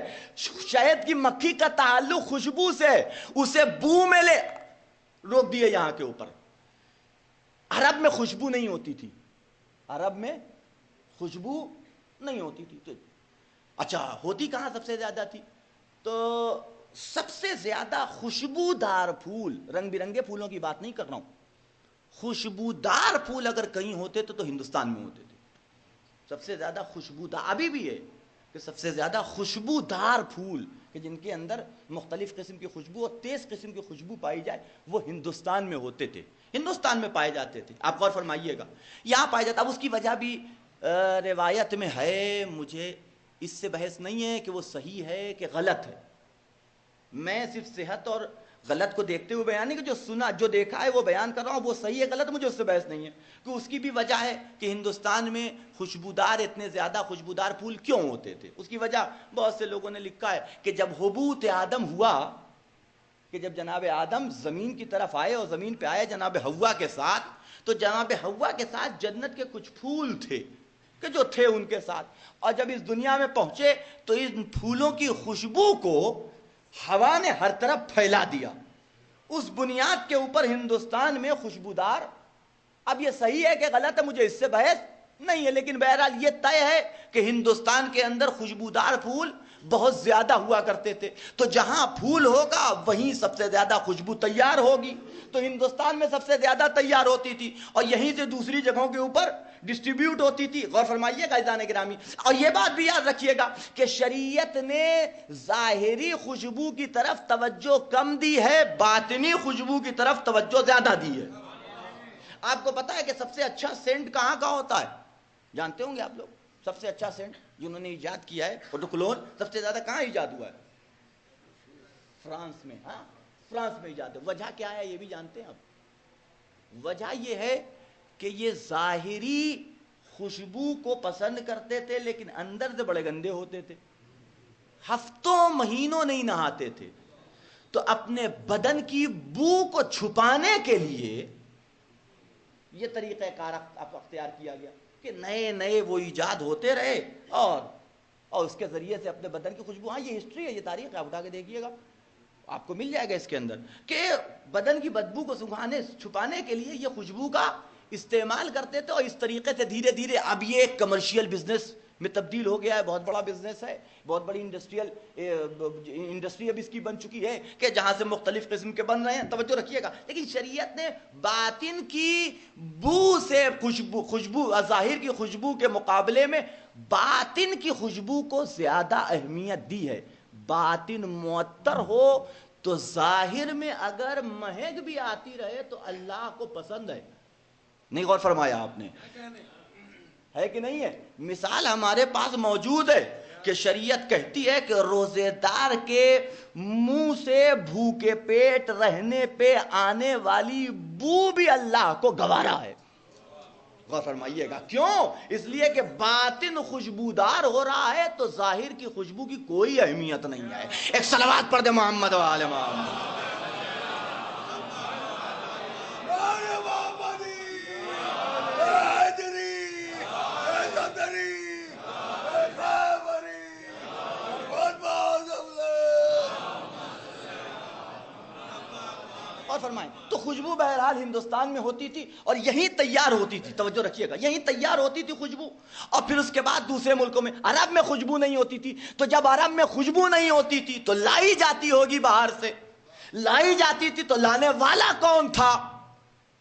شہد کی مکھی کا تعلق خوشبو سے ہے، اسے بو میں لے روک دیے یہاں کے اوپر۔ عرب میں خوشبو نہیں ہوتی تھی، عرب میں خوشبو نہیں ہوتی تھی۔ اچھا ہوتی کہاں سب سے زیادہ تھی؟ تو سب سے زیادہ خوشبودار پھول، رنگ برنگے پھولوں کی بات نہیں کر رہا ہوں، خوشبودار پھول اگر کہیں ہوتے تو ہندوستان میں ہوتے تھے۔ سب سے زیادہ خوشبودار، ابھی بھی ہے کہ سب سے زیادہ خوشبودار پھول کہ جن کے اندر مختلف قسم کی خوشبو اور تیز قسم کی خوشبو پائی جائے وہ ہندوستان میں ہوتے تھے، ہندوستان میں پائے جاتے تھے۔ آپ غور فرمائیے گا، یہاں پایا جاتا۔ اب اس کی وجہ بھی روایت میں ہے، مجھے اس سے بحث نہیں ہے کہ وہ صحیح ہے کہ غلط ہے، میں صرف صحت اور غلط کو دیکھتے ہوئے بیان نہیں کہ جو سنا جو دیکھا ہے وہ بیان کر رہا ہوں، وہ صحیح ہے غلط مجھے اس سے بحث نہیں ہے، کہ اس کی بھی وجہ ہے کہ ہندوستان میں خوشبودار اتنے زیادہ خوشبودار پھول کیوں ہوتے تھے۔ اس کی وجہ بہت سے لوگوں نے لکھا ہے کہ جب حبوط آدم ہوا، کہ جب جناب آدم زمین کی طرف آئے اور زمین پہ آئے جناب حوا کے ساتھ، تو جناب حوا کے ساتھ جنت کے کچھ پھول تھے کہ جو تھے ان کے ساتھ، اور جب اس دنیا میں پہنچے تو ان پھولوں کی خوشبو کو ہوا نے ہر طرف پھیلا دیا۔ اس بنیاد کے اوپر ہندوستان میں خوشبودار، اب یہ صحیح ہے کہ غلط ہے مجھے اس سے بحث نہیں ہے، لیکن بہرحال یہ طے ہے کہ ہندوستان کے اندر خوشبودار پھول بہت زیادہ ہوا کرتے تھے۔ تو جہاں پھول ہوگا وہیں سب سے زیادہ خوشبو تیار ہوگی، تو ہندوستان میں سب سے زیادہ تیار ہوتی تھی اور یہیں سے دوسری جگہوں کے اوپر ڈسٹریبیوٹ ہوتی تھی۔ غور فرمائیے گا عزیزان گرامی، اور یہ بات بھی یاد رکھیے گا کہ شریعت نے ظاہری خوشبو کی طرف توجہ کم دی ہے، باطنی خوشبو کی طرف توجہ زیادہ دی ہے۔ آپ کو پتا ہے کہ سب سے اچھا سینٹ کہاں کا ہوتا ہے؟ جانتے ہوں گے آپ لوگ، سب سے اچھا سینٹ جنہوں نے ایجاد کیا ہے اوڈوکلون، سب سے زیادہ کہاں ایجاد ہوا ہے؟ فرانس میں۔ ہاں فرانس میں ایجاد ہے۔ وجہ کیا ہے یہ بھی جانتے ہیں آپ؟ وجہ یہ ہے کہ یہ ظاہری خوشبو کو پسند کرتے تھے لیکن اندر سے بڑے گندے ہوتے تھے، ہفتوں مہینوں نہیں نہاتے تھے، تو اپنے بدن کی بو کو چھپانے کے لیے یہ طریقہ کار اختیار کیا گیا کہ نئے نئے وہ ایجاد ہوتے رہے اور اس کے ذریعے سے اپنے بدن کی خوشبو۔ ہاں یہ ہسٹری ہے، یہ تاریخ ہے، آپ اٹھا کے دیکھیے گا آپ کو مل جائے گا اس کے اندر، کہ بدن کی بدبو کو چھپانے کے لیے یہ خوشبو کا استعمال کرتے تھے، اور اس طریقے سے دھیرے دھیرے اب یہ ایک کمرشیل بزنس میں تبدیل ہو گیا ہے، بہت بڑا بزنس ہے، بہت بڑی انڈسٹری اب اس کی بن چکی ہے کہ جہاں سے مختلف قسم کے بن رہے ہیں۔ توجہ رکھیے گا، لیکن شریعت نے باطن کی بو سے خوشبو ظاہر کی خوشبو کے مقابلے میں باطن کی خوشبو کو زیادہ اہمیت دی ہے۔ باطن معطر ہو تو ظاہر میں اگر مہک بھی آتی رہے تو اللہ کو پسند ہے۔ نہیں غور فرمایا آپ نے؟ ہے کہ نہیں ہے؟ مثال ہمارے پاس موجود ہے کہ شریعت کہتی ہے کہ روزے دار کے منہ سے بھوکے پیٹ رہنے پہ آنے والی بو بھی اللہ کو گوارا ہے۔ غور فرمائیے گا، کیوں؟ اس لیے کہ باطن خوشبودار ہو رہا ہے تو ظاہر کی خوشبو کی کوئی اہمیت نہیں ہے۔ ایک صلوات پڑھ دے محمد و آل محمد۔ اور فرمائیں تو خوشبو بہرحال ہندوستان میں ہوتی تھی اور یہیں تیار ہوتی تھی۔ توجہ رکھیے گا، یہیں تیار ہوتی تھی خوشبو، اور پھر اس کے بعد دوسرے ملکوں میں۔ عرب میں خوشبو نہیں ہوتی تھی، تو جب عرب میں خوشبو نہیں ہوتی تھی تو لائی جاتی ہوگی باہر سے، لائی جاتی تھی تو لانے والا کون تھا؟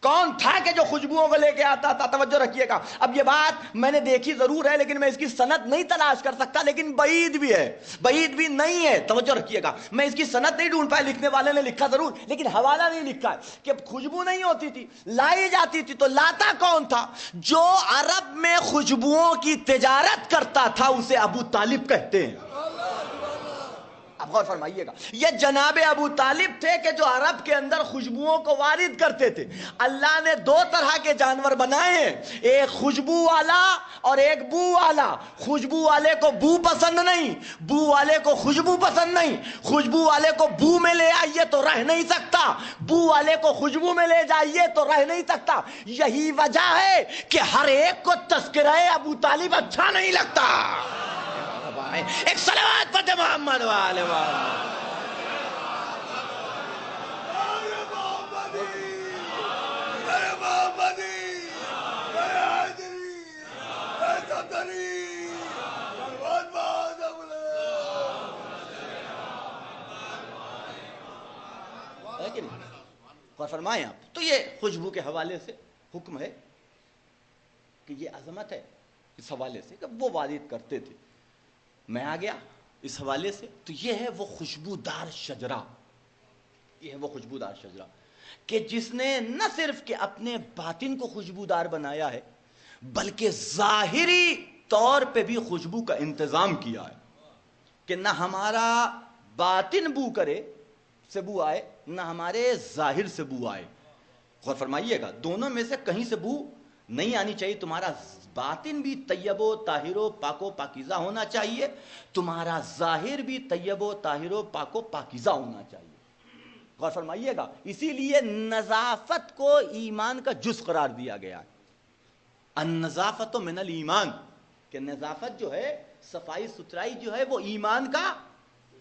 کون تھا کہ جو خوشبوؤں کو لے کے آتا تھا؟ توجہ رکھیے گا۔ اب یہ بات میں نے دیکھی ضرور ہے لیکن میں اس کی سند نہیں تلاش کر سکتا، لیکن بعید بھی ہے، بعید بھی نہیں ہے۔ توجہ رکھیے گا، میں اس کی سند نہیں ڈھونڈ پایا، لکھنے والے نے لکھا ضرور لیکن حوالہ نہیں لکھا ہے کہ خوشبو نہیں ہوتی تھی، لائی جاتی تھی، تو لاتا کون تھا؟ جو عرب میں خوشبوؤں کی تجارت کرتا تھا اسے ابو طالب کہتے ہیں۔ اب غور فرمائیے گا، یہ جناب ابو طالب تھے کہ جو عرب کے اندر خوشبوؤں کو وارد کرتے تھے. اللہ نے دو طرح کے جانور بنائے ہیں، ایک خوشبو والا اور ایک بو والا. خوشبو والے کو بو پسند نہیں، بو والے کو خوشبو پسند نہیں. خوشبو والے کو بو میں لے آئیے تو رہ نہیں سکتا، بو والے کو خوشبو میں لے جائیے تو رہ نہیں سکتا. یہی وجہ ہے کہ ہر ایک کو تذکرہ ابو طالب اچھا نہیں لگتا. ایک صلوات پڑھتے محمد والے فرمائیں آپ. تو یہ خوشبو کے حوالے سے حکم ہے کہ یہ عظمت ہے اس حوالے سے کہ وہ وارد کرتے تھے. میں آ گیا اس حوالے سے. تو یہ ہے وہ خوشبودار شجرہ، یہ ہے وہ خوشبودار شجرہ کہ جس نے نہ صرف کہ اپنے باطن کو خوشبودار بنایا ہے بلکہ ظاہری طور پہ بھی خوشبو کا انتظام کیا ہے کہ نہ ہمارا باطن بو کرے سے بو آئے نہ ہمارے ظاہر سے بو آئے. غور فرمائیے گا، دونوں میں سے کہیں سے بو نہیں آنی چاہیے. تمہارا باطن بھی طیب و طاہر و پاک و پاکیزہ ہونا چاہیے، تمہارا ظاہر بھی طیب و طاہر و پاک و پاکیزہ ہونا چاہیے. غور فرمائیے گا، اسی لیے نظافت کو ایمان کا جز قرار دیا گیا ہے. النظافت من الایمان، کہ نظافت جو ہے، صفائی ستھرائی جو ہے وہ ایمان کا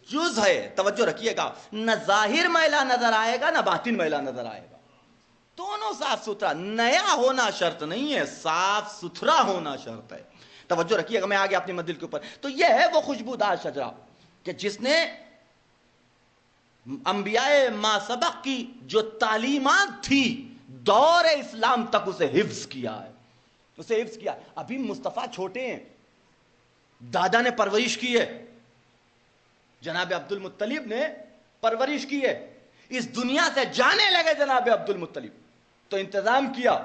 جز ہے. توجہ رکھیے گا، نہ ظاہر میلہ نظر آئے گا نہ باطن میلہ نظر آئے گا، دونوں صاف ستھرا. نیا ہونا شرط نہیں ہے، صاف ستھرا ہونا شرط ہے. توجہ رکھیے گا، میں آگے اپنی منزل کے اوپر. تو یہ ہے وہ خوشبودار شجرہ کہ جس نے انبیاء ما سبق کی جو تعلیمات تھی دور اسلام تک اسے حفظ کیا ہے، اسے حفظ کیا. ابھی مصطفیٰ چھوٹے ہیں، دادا نے پرورش کی ہے، جناب عبد المطلب نے پرورش کی ہے. اس دنیا سے جانے لگے جناب عبد المطلب تو انتظام کیا.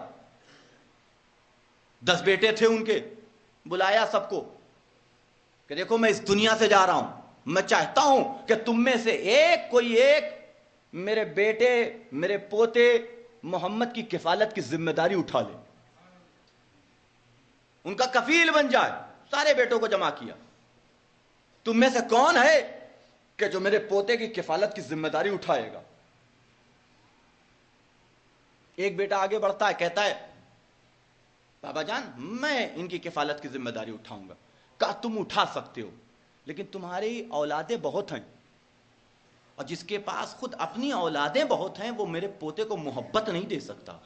10 بیٹے تھے ان کے، بلایا سب کو کہ دیکھو میں اس دنیا سے جا رہا ہوں، میں چاہتا ہوں کہ تم میں سے کوئی ایک میرے بیٹے میرے پوتے محمد کی کفالت کی ذمہ داری اٹھا لے، ان کا کفیل بن جائے. سارے بیٹوں کو جمع کیا، تم میں سے کون ہے کہ جو میرے پوتے کی کفالت کی ذمہ داری اٹھائے گا؟ ایک بیٹا آگے بڑھتا ہے، کہتا ہے بابا جان میں ان کی کفالت کی ذمہ داری اٹھاؤں گا. کہا تم اٹھا سکتے ہو لیکن تمہاری اولادیں بہت ہیں، اور جس کے پاس خود اپنی اولادیں بہت ہیں وہ میرے پوتے کو محبت نہیں دے سکتا.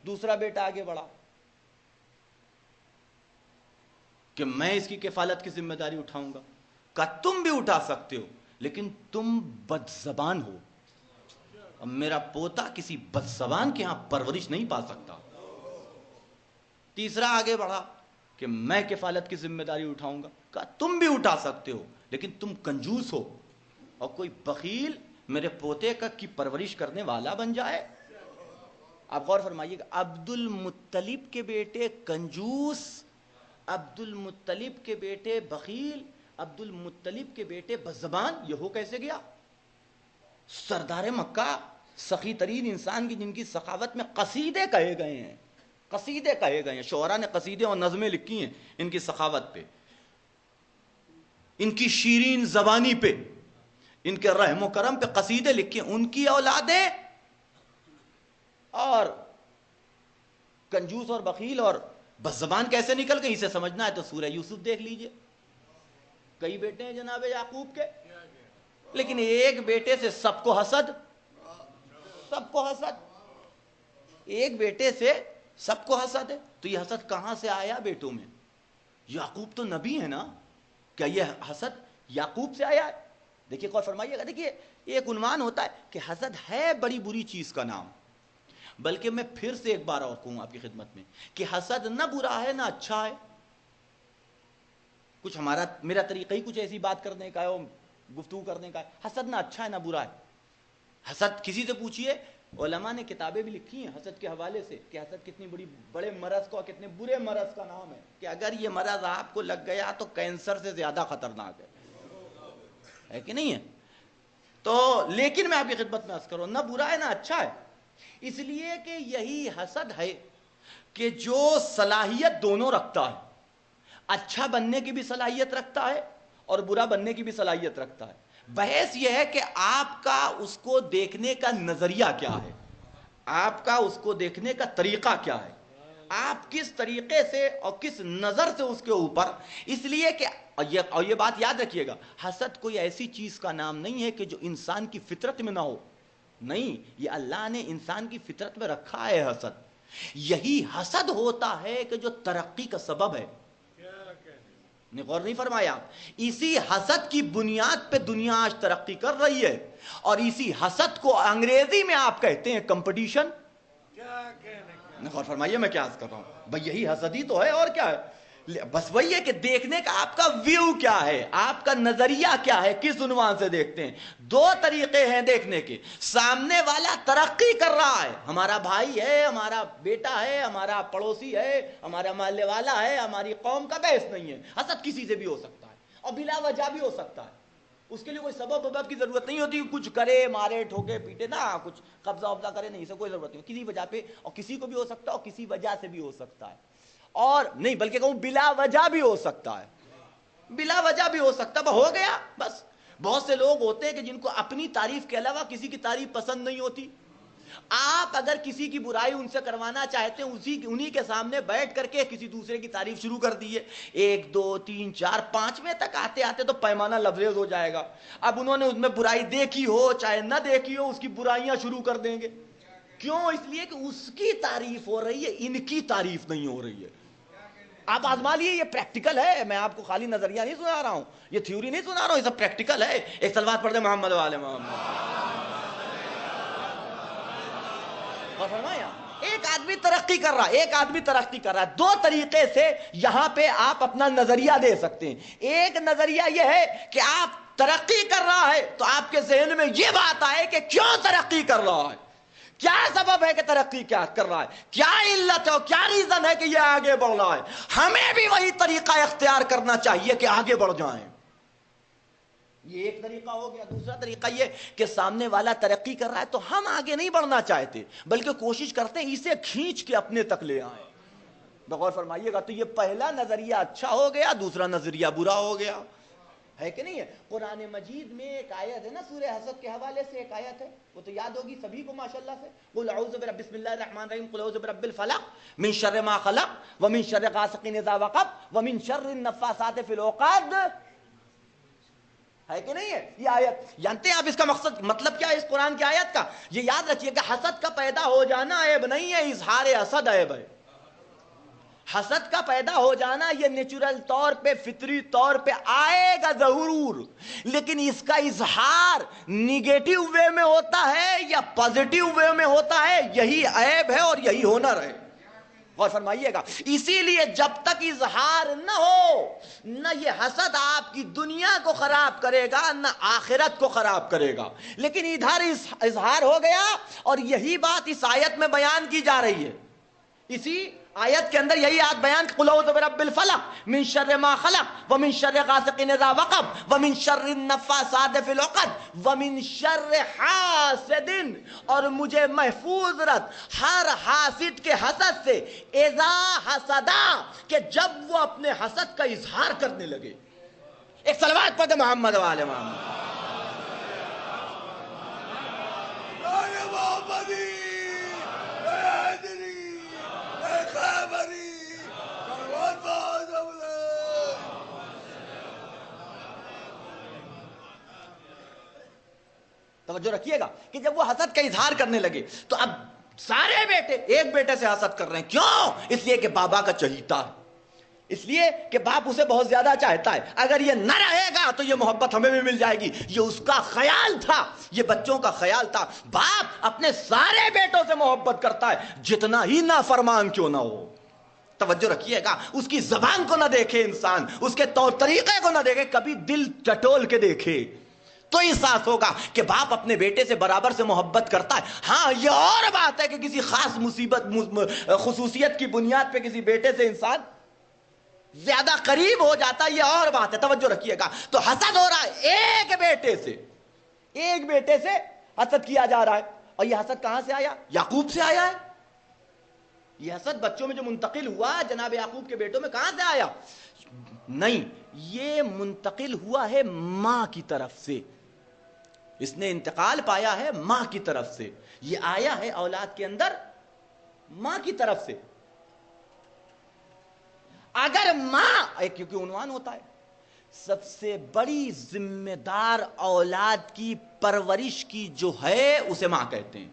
دوسرا بیٹا آگے بڑھا کہ میں اس کی کفالت کی ذمہ داری اٹھاؤں گا. کہا تم بھی اٹھا سکتے ہو لیکن تم بد زبان ہو، اور میرا پوتا کسی بد زبان کے ہاں پرورش نہیں پا سکتا. تیسرا آگے بڑھا کہ میں کفالت کی ذمہ داری اٹھاؤں گا. کہا تم بھی اٹھا سکتے ہو لیکن تم کنجوس ہو، اور کوئی بخیل میرے پوتے کی پرورش کرنے والا بن جائے. آپ غور فرمائیے گا، عبد المطلب کے بیٹے کنجوس، عبد المطلب کے بیٹے بخیل، عبد المطلب کے بیٹے بزبان، یہ ہو کیسے گیا؟ سردار مکہ، سخی ترین انسان کی جن کی سخاوت میں قصیدے کہے گئے ہیں، قصیدے کہے گئے ہیں، شعراء نے قصیدے اور نظمیں لکھی ہیں ان کی سخاوت پہ، ان کی شیرین زبانی پہ، ان کے رحم و کرم پہ قصیدے لکھے. ان کی اولادیں اور کنجوس اور بخیل اور بس زبان کیسے نکل گئی؟ اسے سمجھنا ہے تو سورہ یوسف دیکھ لیجئے. کئی بیٹے ہیں جناب یعقوب کے، لیکن ایک بیٹے سے سب کو حسد، سب کو حسد، ایک بیٹے سے سب کو حسد ہے. تو یہ حسد کہاں سے آیا بیٹوں میں؟ یعقوب تو نبی ہے نا، کیا یہ حسد یعقوب سے آیا ہے؟ دیکھیے غور فرمائیے گا. دیکھیے ایک عنوان ہوتا ہے کہ حسد ہے بڑی بری چیز کا نام، بلکہ میں پھر سے ایک بار اور کہوں آپ کی خدمت میں کہ حسد نہ برا ہے نہ اچھا ہے. کچھ میرا طریقہ ہی کچھ ایسی بات کرنے کا ہے، گفتگو کرنے کا ہے. حسد نہ اچھا ہے نہ برا ہے. حسد کسی سے پوچھئے علماء نے کتابیں بھی لکھی ہیں حسد کے حوالے سے کہ حسد کتنی بڑے مرض کو، کتنے برے مرض کا نام ہے، کہ اگر یہ مرض آپ کو لگ گیا تو کینسر سے زیادہ خطرناک ہے کہ نہیں ہے؟ تو لیکن میں آپ کی خدمت میں عرض کروں، نہ برا ہے نہ اچھا ہے، اس لیے کہ یہی حسد ہے کہ جو صلاحیت دونوں رکھتا ہے، اچھا بننے کی بھی صلاحیت رکھتا ہے اور برا بننے کی بھی صلاحیت رکھتا ہے۔ بحث یہ ہے کہ آپ کا اس کو دیکھنے کا نظریہ کیا ہے، آپ کا اس کو دیکھنے کا طریقہ کیا ہے، آپ کس طریقے سے اور کس نظر سے اس کے اوپر، اس لیے کہ اور یہ بات یاد رکھیے گا، حسد کوئی ایسی چیز کا نام نہیں ہے کہ جو انسان کی فطرت میں نہ ہو، نہیں، یہ اللہ نے انسان کی فطرت میں رکھا ہے حسد۔ یہی حسد ہوتا ہے کہ جو ترقی کا سبب ہے، نے غور نہیں فرمایا؟ اسی حسد کی بنیاد پہ دنیا آج ترقی کر رہی ہے، اور اسی حسد کو انگریزی میں آپ کہتے ہیں کمپٹیشن۔ غور فرمائیے میں کیا عرض کر رہا ہوں، بھئی یہی حسد ہی تو ہے، اور کیا ہے؟ بس وہی ہے کہ دیکھنے کا آپ کا ویو کیا ہے، آپ کا نظریہ کیا ہے، کس عنوان سے دیکھتے ہیں۔ دو طریقے ہیں دیکھنے کے، سامنے والا ترقی کر رہا ہے، ہمارا بھائی ہے، ہمارا بیٹا ہے، ہمارا پڑوسی ہے، ہمارا محلے والا ہے، ہماری قوم کا بحث نہیں ہے۔ حسد کسی سے بھی ہو سکتا ہے اور بلا وجہ بھی ہو سکتا ہے، اس کے لیے کوئی سبب وبب کی ضرورت نہیں ہوتی، کچھ کرے، مارے، ٹھوکے، پیٹے، نہ کچھ قبضہ وبضہ کرے، نہیں، اسے کوئی ضرورت نہیں، کسی وجہ پہ، اور کسی کو بھی ہو سکتا ہے اور کسی وجہ سے بھی ہو سکتا ہے، اور نہیں بلکہ کہوں بلا وجہ بھی ہو سکتا ہے، بلا وجہ بھی ہو سکتا ہے، ہو گیا بس۔ بہت سے لوگ ہوتے ہیں کہ جن کو اپنی تعریف کے علاوہ کسی کی تعریف پسند نہیں ہوتی، آپ اگر کسی کی برائی ان سے کروانا چاہتے ہیں، انہی کے سامنے بیٹھ کر کے کسی دوسرے کی تعریف شروع کر دیئے، 1 2 3 4 5ویں تک آتے آتے تو پیمانہ لفظ ہو جائے گا۔ اب انہوں نے اس میں برائی دیکھی ہو چاہے نہ دیکھی ہو، اس کی برائیاں شروع کر دیں گے۔ کیوں؟ اس لیے کہ اس کی تعریف ہو رہی ہے، ان کی تعریف نہیں ہو رہی ہے۔ آپ آزما لیے، یہ پریکٹیکل ہے، میں آپ کو خالی نظریہ نہیں سنا رہا ہوں، یہ تھیوری نہیں سنا رہا ہوں، یہ سب پریکٹیکل ہے۔ ایک صلوات پڑھ دیں محمد وآل محمد۔ اور فرمایا ایک آدمی ترقی کر رہا ہے، ایک آدمی ترقی کر رہا ہے، دو طریقے سے یہاں پہ آپ اپنا نظریہ دے سکتے ہیں۔ ایک نظریہ یہ ہے کہ آپ ترقی کر رہا ہے تو آپ کے ذہن میں یہ بات آئے کہ کیوں ترقی کر رہا ہے، کیا سبب ہے کہ ترقی کیا کر رہا ہے، کیا علت ہے اور کیا ریزن ہے کہ یہ آگے بڑھ رہا ہے، ہمیں بھی وہی طریقہ اختیار کرنا چاہیے کہ آگے بڑھ جائیں۔ یہ ایک طریقہ ہو گیا۔ دوسرا طریقہ یہ کہ سامنے والا ترقی کر رہا ہے تو ہم آگے نہیں بڑھنا چاہتے بلکہ کوشش کرتے ہیں اسے کھینچ کے اپنے تک لے آئیں۔ بغور فرمائیے گا، تو یہ پہلا نظریہ اچھا ہو گیا، دوسرا نظریہ برا ہو گیا، ہے کہ نہیں ہے؟ قرآن مجید میں ایک آیت ہے نا، سورہ حسد کے حوالے سے ایک آیت ہے، وہ تو یاد ہوگی سبھی کو ماشاءاللہ سے، قل اعوذ برب بسم اللہ الرحمن الرحیم، قل اعوذ برب الفلق من شر ما خلق ومن شر غاسق اذا وقب ومن شر النفاثات فی العقد، ہے کہ نہیں ہے؟ یہ آیت جانتے ہیں آپ اس کا مطلب کیا ہے اس قرآن کی آیت کا؟ یہ یاد رکھیے کہ حسد کا پیدا ہو جانا عیب نہیں ہے، اظہار حسد عیب ہے۔ حسد کا پیدا ہو جانا یہ نیچرل طور پہ، فطری طور پہ آئے گا ضرور، لیکن اس کا اظہار نیگیٹو وے میں ہوتا ہے یا پازیٹیو وے میں ہوتا ہے، یہی عیب ہے اور یہی ہنر ہے۔ غور فرمائیے گا، اسی لیے جب تک اظہار نہ ہو، نہ یہ حسد آپ کی دنیا کو خراب کرے گا نہ آخرت کو خراب کرے گا، لیکن ادھر اظہار ہو گیا، اور یہی بات اس آیت میں بیان کی جا رہی ہے۔ اسی آیت کے اندر یہی آیت بیان، قل اعوذ برب الفلق من شر ما خلق ومن شر غاسق اذا وقب ومن شر النفاثات فی العقد ومن شر حاسد، اور مجھے محفوظ رکھ ہر حاسد کے حسد سے، اذا حسدا، کہ جب وہ اپنے حسد کا اظہار کرنے لگے۔ ایک صلوات پڑھ دے محمد وآل محمد۔ توجہ رکھیے گا کہ جب وہ حسد کا اظہار کرنے لگے تو اب سارے بیٹے ایک بیٹے سے حسد کر رہے ہیں، کیوں؟ اس لیے کہ بابا کا چہیتا ہے، اس لیے کہ باپ اسے بہت زیادہ چاہتا ہے، اگر یہ نہ رہے گا تو یہ محبت ہمیں بھی مل جائے گی۔ یہ اس کا خیال تھا، یہ بچوں کا خیال تھا۔ باپ اپنے سارے بیٹوں سے محبت کرتا ہے، جتنا ہی نافرمان کیوں نہ ہو۔ توجہ رکھیے گا، اس کی زبان کو نہ دیکھے انسان، اس کے طور طریقے کو نہ دیکھے، کبھی دل ٹٹول کے دیکھے تو احساس ہوگا کہ باپ اپنے بیٹے سے برابر سے محبت کرتا ہے. ہاں یہ اور بات ہے کہ کسی خاص خصوصیت کی بنیاد پہ کسی بیٹے سے انسان زیادہ قریب ہو جاتا ہے، یہ اور بات ہے. توجہ رکھیے گا. تو حسد ہو رہا ہے ایک بیٹے سے حسد کیا جا رہا ہے. اور یہ حسد کہاں سے آیا؟ یعقوب سے آیا ہے. یہ حسد بچوں میں جو منتقل ہوا جناب یعقوب کے بیٹوں میں کہاں سے آیا؟ نہیں، یہ منتقل ہوا ہے ماں کی طرف سے. اس نے انتقال پایا ہے ماں کی طرف سے. یہ آیا ہے اولاد کے اندر ماں کی طرف سے. اگر ماں، کیونکہ عنوان ہوتا ہے، سب سے بڑی ذمہ دار اولاد کی پرورش کی جو ہے اسے ماں کہتے ہیں.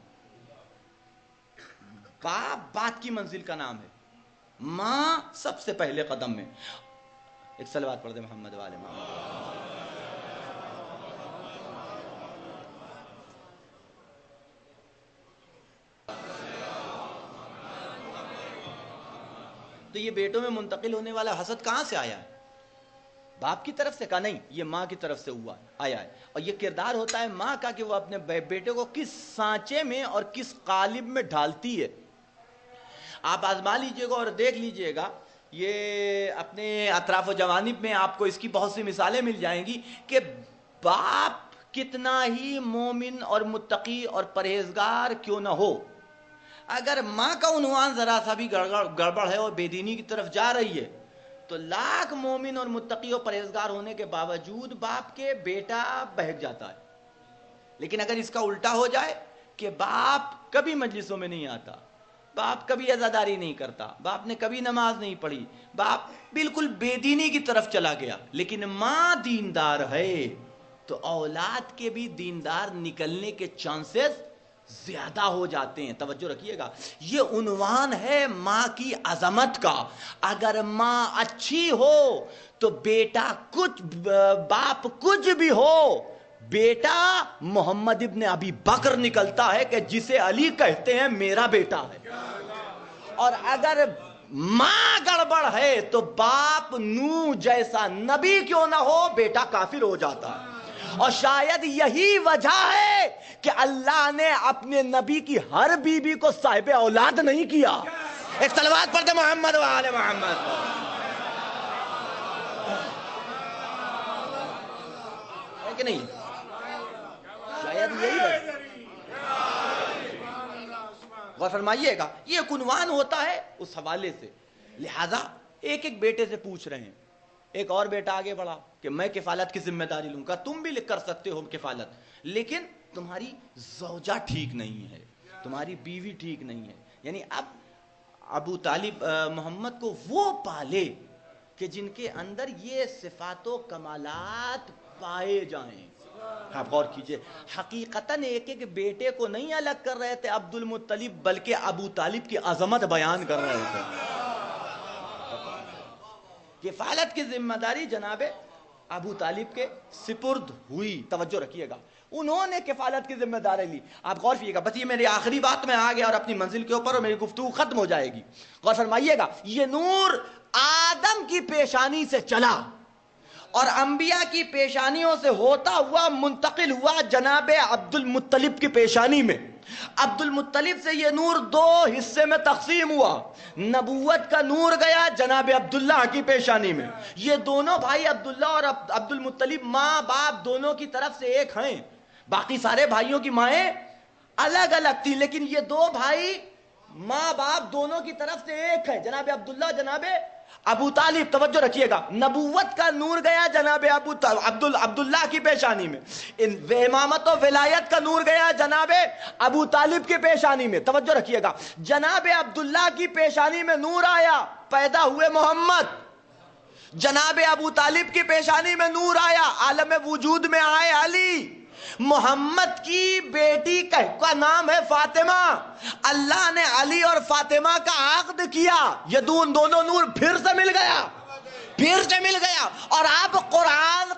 باپ بات کی منزل کا نام ہے، ماں سب سے پہلے قدم میں. ایک صلوات پڑھ دے محمد والے محمد. تو یہ بیٹوں میں منتقل ہونے والا حسد کہاں سے آیا ہے؟ باپ کی طرف سے؟ کہا نہیں، یہ ماں کی طرف سے آیا ہے. اور یہ کردار ہوتا ہے ماں کا کہ وہ اپنے بیٹے کو کس سانچے میں اور کس قالب میں ڈھالتی ہے. آپ آزما لیجئے گا اور دیکھ لیجئے گا، یہ اپنے اطراف و جوانب میں آپ کو اس کی بہت سی مثالیں مل جائیں گی کہ باپ کتنا ہی مومن اور متقی اور پرہیزگار کیوں نہ ہو، اگر ماں کا عنوان ذرا سا بھی گڑبڑ ہے اور بے دینی کی طرف جا رہی ہے تو لاکھ مومن اور متقی اور پرہیزگار ہونے کے باوجود باپ کے بیٹا بہک جاتا ہے. لیکن اگر اس کا الٹا ہو جائے کہ باپ کبھی مجلسوں میں نہیں آتا، باپ کبھی عزاداری نہیں کرتا، باپ نے کبھی نماز نہیں پڑھی، باپ بالکل بے دینی کی طرف چلا گیا، لیکن ماں دیندار ہے، تو اولاد کے بھی دیندار نکلنے کے چانسز زیادہ ہو جاتے ہیں. توجہ رکھیے گا، یہ عنوان ہے ماں کی عظمت کا. اگر ماں اچھی ہو تو بیٹا باپ کچھ بھی ہو، بیٹا محمد ابن ابی بکر نکلتا ہے کہ جسے علی کہتے ہیں میرا بیٹا ہے. اور اگر ماں گڑبڑ ہے تو باپ نوح جیسا نبی کیوں نہ ہو، بیٹا کافر ہو جاتا ہے. اور شاید یہی وجہ ہے کہ اللہ نے اپنے نبی کی ہر بیوی کو صاحب اولاد نہیں کیا. ایک صلوات پڑھ دے محمد و آل محمد. ہے کہ نہیں؟ شاید یہی وجہ. غور فرمائیے گا، یہ ایک عنوان ہوتا ہے اس حوالے سے. لہذا ایک ایک بیٹے سے پوچھ رہے ہیں. ایک اور بیٹا آگے بڑھا کہ میں کفالت کی ذمہ داری لوں گا. تم بھی کر سکتے ہو کفالت، لیکن تمہاری زوجہ ٹھیک نہیں ہے، تمہاری بیوی ٹھیک نہیں ہے. یعنی اب ابو طالب محمد کو وہ پالے کہ جن کے اندر یہ صفات و کمالات پائے جائیں. آپ غور کیجئے، حقیقتاً ایک ایک بیٹے کو نہیں الگ کر رہے تھے عبد المطلب، بلکہ ابو طالب کی عظمت بیان کر رہے تھے. کفالت کی ذمہ داری جناب ابو طالب کے سپرد ہوئی. توجہ رکھیے گا، انہوں نے کفالت کی ذمہ داری لی. آپ غور کیجئے گا، بس یہ میری آخری بات میں آ گیا اور اپنی منزل کے اوپر، اور میری گفتگو ختم ہو جائے گی. غور فرمائیے گا، یہ نور آدم کی پیشانی سے چلا اور انبیاء کی پیشانیوں سے ہوتا ہوا منتقل ہوا جناب عبد المطلب کی پیشانی میں. عبد المطلب سے یہ نور دو حصے میں تقسیم ہوا. نبوت کا نور گیا جناب عبداللہ کی پیشانی میں. یہ دونوں بھائی عبداللہ اور عبد المطلب ماں باپ دونوں کی طرف سے ایک ہیں. باقی سارے بھائیوں کی مائیں الگ الگ تھی، لیکن یہ دو بھائی ماں باپ دونوں کی طرف سے ایک ہیں، جناب عبداللہ جناب ابو طالب. توجہ رکھیے گا، نبوت کا نور گیا جناب عبداللہ کی پیشانی میں، امامت و ولایت کا نور گیا جناب ابو طالب کی پیشانی میں. توجہ رکھیے گا، جناب عبداللہ کی پیشانی میں نور آیا، پیدا ہوئے محمد. جناب ابو طالب کی پیشانی میں نور آیا، عالم وجود میں آئے علی. محمد کی بیٹی کا نام ہے فاطمہ. اللہ نے علی اور فاطمہ کا عقد کیا، یہ دونوں نور پھر سے مل گیا. اور آپ قرآن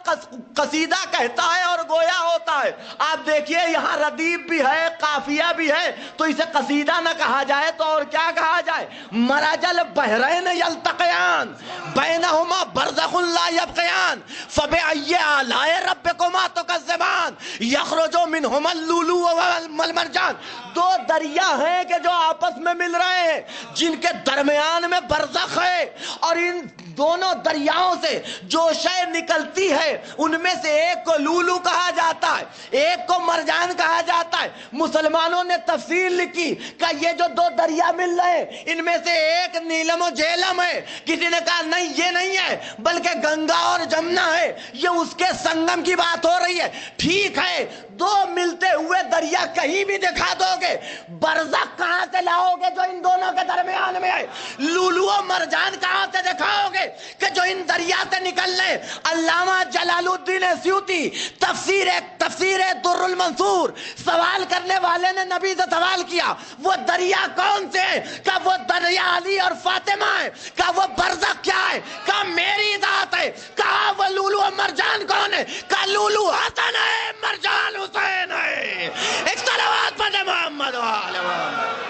قصیدہ کہتا ہے اور گویا ہوتا ہے. آپ دیکھیے یہاں ردیف بھی ہے، قافیہ بھی ہے، تو اسے قصیدہ نہ کہا جائے تو اور کیا کہا جائے؟ مرج البحرین یلتقیان بینہما برزخ برزخ لا یبغیان فبأی آلاء ربکما تکذبان یخرج منہما اللؤلؤ والمرجان. دو دریا ہیں کہ جو آپس میں مل رہے ہیں، جن کے درمیان میں برزخ ہے، اور ان دونوں دریاؤں سے جو شے نکلتی ہے ان میں سے ایک کو لولو کہا جاتا ہے، ایک کو مرجان کہا جاتا ہے. مسلمانوں نے تفسیر لکھی کہ یہ جو دو دریا مل رہے ہیں ان میں سے ایک نیلم و جہلم ہے. کسی نے کہا نہیں یہ نہیں ہے بلکہ گنگا اور جمنا ہے، یہ اس کے سنگم کی بات ہو رہی ہے. ٹھیک ہے، دو ملتے ہوئے دریا کہیں بھی دکھا دو گے، برزخ کہاں سے لاؤ گے جو ان دونوں کے درمیان میں ہے؟ لولو و مرجان کہاں سے دکھاؤ گے کہ جو ان دریا سے نکل لیں؟ علامہ جلال الدین سیوطی تفسیر در المنصور، سوال کرنے والے نے نبی سے سوال کیا وہ دریا کون سے ہیں؟ کہ وہ دریا علی اور فاطمہ ہے. کہ وہ برزخ کیا ہے؟ کہ میری ذات ہے. کہا وہ لولو و مرجان کون ہے؟ کہ لولو حسن ہے، مرجان حسین ہے. ایک صلوات پڑھے محمد و آل محمد.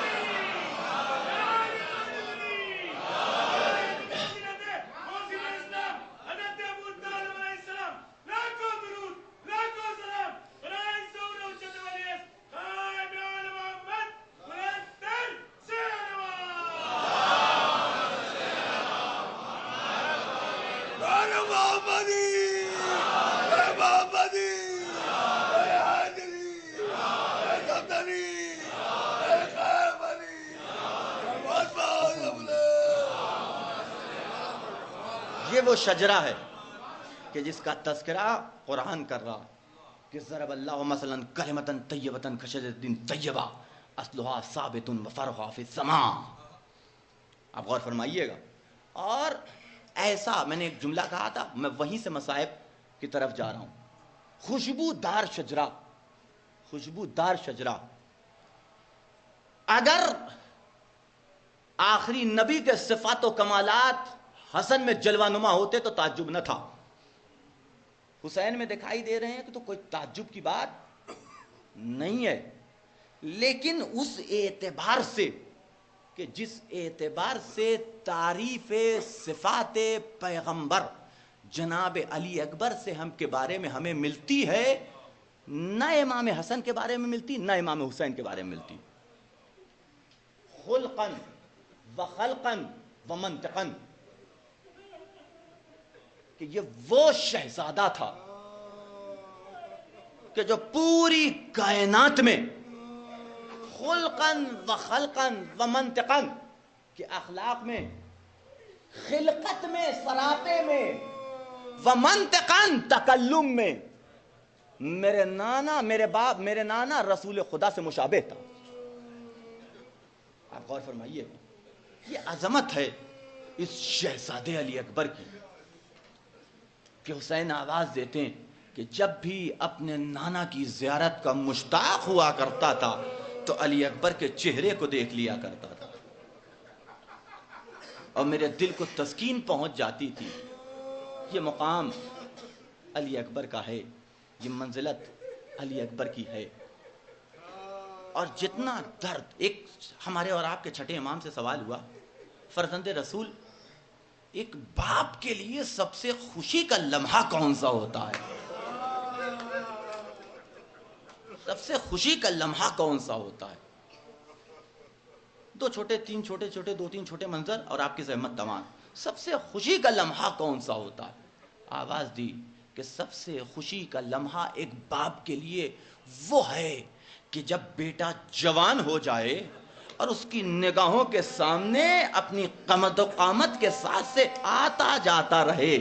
یہ وہ شجرہ ہے کہ جس کا تذکرہ قرآن کر رہا کہ ضرب اللہ مثلا کلمۃ طیبۃ کشجرۃ طیبہ اصلها ثابت وفرعها فی السماء. آپ غور فرمائیے گا. اور ایسا میں نے ایک جملہ کہا تھا، میں وہیں سے مصائب کی طرف جا رہا ہوں. خوشبودار شجرہ، خوشبودار شجرہ. اگر آخری نبی کے صفات و کمالات حسن میں جلوہ نما ہوتے تو تعجب نہ تھا. حسین میں دکھائی دے رہے ہیں کہ تو کوئی تعجب کی بات نہیں ہے. لیکن اس اعتبار سے کہ جس اعتبار سے تعریف صفات پیغمبر جناب علی اکبر سے ہم کے بارے میں ہمیں ملتی ہے، نہ امام حسن کے بارے میں ملتی نہ امام حسین کے بارے میں ملتی. خلقاً و خلقاً و منطقاً، کہ یہ وہ شہزادہ تھا کہ جو پوری کائنات میں خلقاً و خلقاً و منطقاً، کہ اخلاق میں، خلقت میں، سراپے میں، و منطقاً تکلم میں میرے نانا، میرے باپ، میرے نانا رسول خدا سے مشابہ تھا. آپ غور فرمائیے، یہ عظمت ہے اس شہزادے علی اکبر کی کہ حسین آواز دیتے ہیں کہ جب بھی اپنے نانا کی زیارت کا مشتاق ہوا کرتا تھا تو علی اکبر کے چہرے کو دیکھ لیا کرتا تھا اور میرے دل کو تسکین پہنچ جاتی تھی. یہ مقام علی اکبر کا ہے، یہ منزلت علی اکبر کی ہے. اور جتنا درد، ایک ہمارے اور آپ کے چھٹے امام سے سوال ہوا، فرزند رسول ایک باپ کے لیے سب سے خوشی کا لمحہ کون سا ہوتا ہے؟ سب سے خوشی کا لمحہ کون سا ہوتا ہے؟ دو تین چھوٹے منظر اور آپ کی زحمت تمام. سب سے خوشی کا لمحہ کون سا ہوتا ہے؟ آواز دی کہ سب سے خوشی کا لمحہ ایک باپ کے لیے وہ ہے کہ جب بیٹا جوان ہو جائے اور اس کی نگاہوں کے سامنے اپنی قامت و قامت کے ساتھ سے آتا جاتا رہے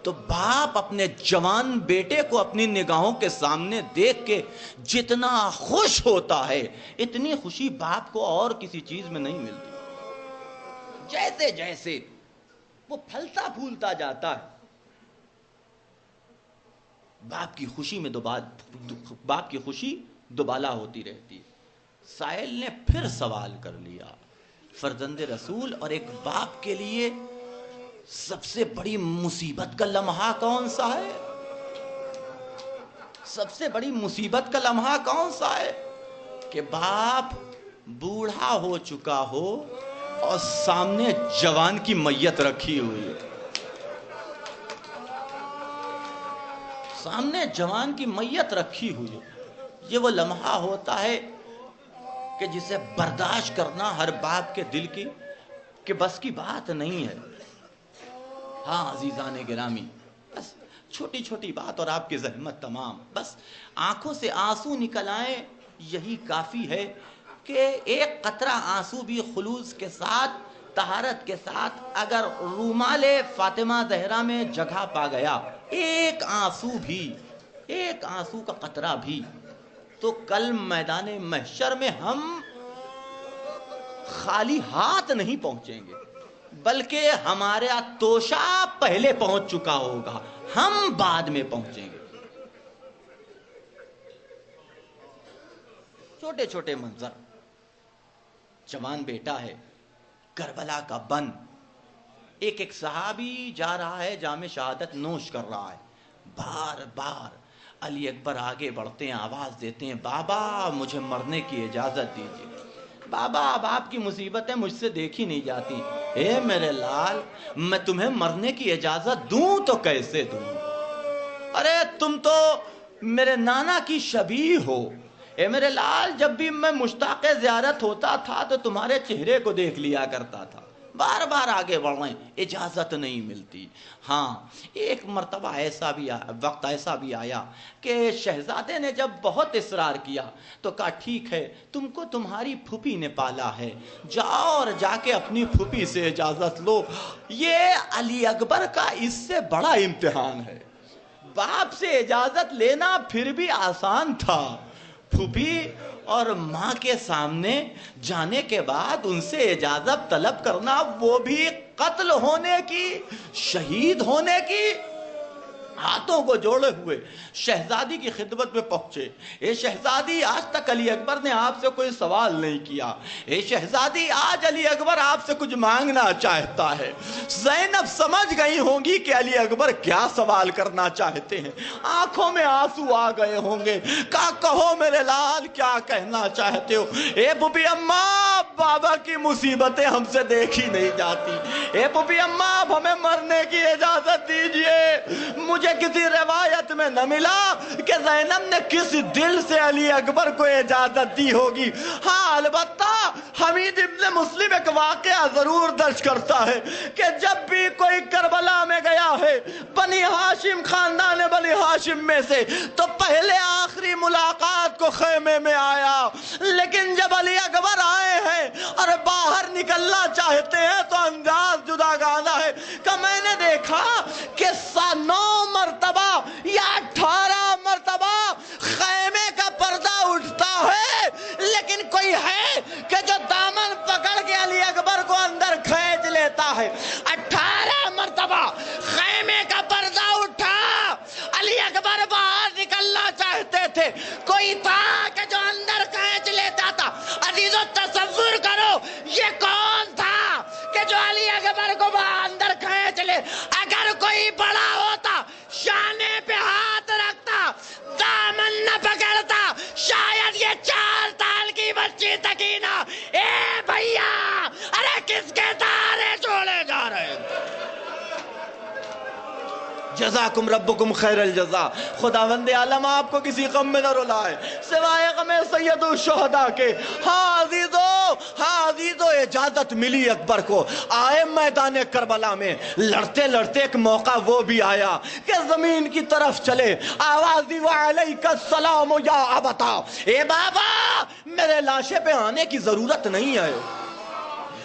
تو باپ اپنے جوان بیٹے کو اپنی نگاہوں کے سامنے دیکھ کے جتنا خوش ہوتا ہے، اتنی خوشی باپ کو اور کسی چیز میں نہیں ملتی. جیسے جیسے وہ پھلتا پھولتا جاتا ہے، باپ کی خوشی میں باپ کی خوشی دوبالا ہوتی رہتی ہے. سائل نے پھر سوال کر لیا، فرزند رسول اور ایک باپ کے لیے سب سے بڑی مصیبت کا لمحہ کون سا ہے؟ سب سے بڑی مصیبت کا لمحہ کون سا ہے؟ کہ باپ بوڑھا ہو چکا ہو اور سامنے جوان کی میت رکھی ہوئی ہے. سامنے جوان کی میت رکھی ہوئی ہے، یہ وہ لمحہ ہوتا ہے کہ جسے برداشت کرنا ہر باپ کے دل کی کہ بس کی بات نہیں ہے۔ ہاں عزیزان گرامی، بس چھوٹی چھوٹی بات اور آپ کی زحمت تمام، بس آنکھوں سے آنسو نکل آئیں، یہی کافی ہے کہ ایک قطرہ آنسو بھی خلوص کے ساتھ، طہارت کے ساتھ اگر رومال فاطمہ زہرا میں جگہ پا گیا، ایک آنسو بھی، ایک آنسو کا قطرہ بھی، تو کل میدان محشر میں ہم خالی ہاتھ نہیں پہنچیں گے، بلکہ ہمارا توشہ پہلے پہنچ چکا ہوگا، ہم بعد میں پہنچیں گے۔ چھوٹے چھوٹے منظر، جوان بیٹا ہے، کربلا کا بن، ایک ایک صحابی جا رہا ہے جام شہادت نوش کر رہا ہے، بار بار علی اکبر آگے بڑھتے ہیں، آواز دیتے ہیں، بابا مجھے مرنے کی اجازت دیجیے، بابا اب آپ کی مصیبتیں مجھ سے دیکھی نہیں جاتی، اے میرے لال میں تمہیں مرنے کی اجازت دوں تو کیسے دوں، ارے تم تو میرے نانا کی شبیہ ہو، اے میرے لال جب بھی میں مشتاق زیارت ہوتا تھا تو تمہارے چہرے کو دیکھ لیا کرتا تھا، بار بار آگے بڑھ رہے ہیں، اجازت نہیں ملتی۔ ہاں ایک مرتبہ ایسا بھی وقت ایسا بھی آیا کہ شہزادے نے جب بہت اصرار کیا تو کہا ٹھیک ہے تم کو تمہاری پھوپھی نے پالا ہے، جاؤ اور جا کے اپنی پھوپھی سے اجازت لو۔ یہ علی اکبر کا اس سے بڑا امتحان ہے، باپ سے اجازت لینا پھر بھی آسان تھا، پھوپھی اور ماں کے سامنے جانے کے بعد ان سے اجازت طلب کرنا، وہ بھی قتل ہونے کی، شہید ہونے کی، ہاتھوں کو جوڑے ہوئے شہزادی کی خدمت میں پہنچے، اے شہزادی آج تک علی اکبر نے آپ سے کوئی سوال نہیں کیا، اے شہزادی آج علی اکبر آپ سے کچھ مانگنا چاہتا ہے۔ زینب سمجھ گئی ہوں گی کہ علی اکبر کیا سوال کرنا چاہتے ہیں، آنکھوں میں آنسو آ گئے ہوں گے، کہو میرے لال کیا کہنا چاہتے ہو؟ اے بھوپی اماں بابا کی مصیبتیں ہم سے دیکھی نہیں جاتی، اے بھوپی اماں اب ہمیں مرنے کی اجازت دیجئے۔ مجھے کسی روایت میں نہ ملا کہ زینب نے کس دل سے علی اکبر کو اجازت دی ہوگی، ہاں البتہ حمید ابن مسلم ایک واقعہ ضرور درج کرتا ہے کہ جب بھی کوئی کربلا میں گیا ہے بنی ہاشم، خاندان بنی ہاشم میں سے، تو پہلے آخری ملاقات کو خیمے میں آیا، لیکن جب علی اکبر آئے ہیں اور باہر نکلنا چاہتے ہیں تو انداز جدا گانا ہے کہ میں نے دیکھا کہ 9 مرتبہ یا 18 مرتبہ خیمے کا پردہ اٹھتا ہے، لیکن کوئی ہے کہ جو دامن پکڑ کے علی اکبر کو اندر کھینچ لیتا ہے۔ 18 مرتبہ خیمے کا پردہ اٹھا، علی اکبر باہر نکلنا چاہتے تھے، کوئی تھا کہ جو اندر کھینچ لیتا تھا۔ عزیزو تصور کرو یہ کون تھا کہ جو علی اکبر کو اندر کھینچ لے؟ اگر کوئی بڑا ہوتا شانے پہ ہاتھ رکھتا، دامن نہ پکڑتا، شاید یہ 4 سال کی بچی تکینہ، اے بھیا ارے کس کے تارے چھوڑے جا رہے ہیں؟ جزاکم ربکم خیر الجزا، خداوند عالم آپ کو کسی غم میں نہ رلائے سوائے غم سید الشہداء کے۔ ہاں عزیزو اجازت ملی اکبر کو، آئے میدان کربلا میں، لڑتے لڑتے ایک موقع وہ بھی آیا کہ زمین کی طرف چلے، آواز دی وعلیک السلام یا ابتا، اے بابا میرے لاشے پہ آنے کی ضرورت نہیں ہے،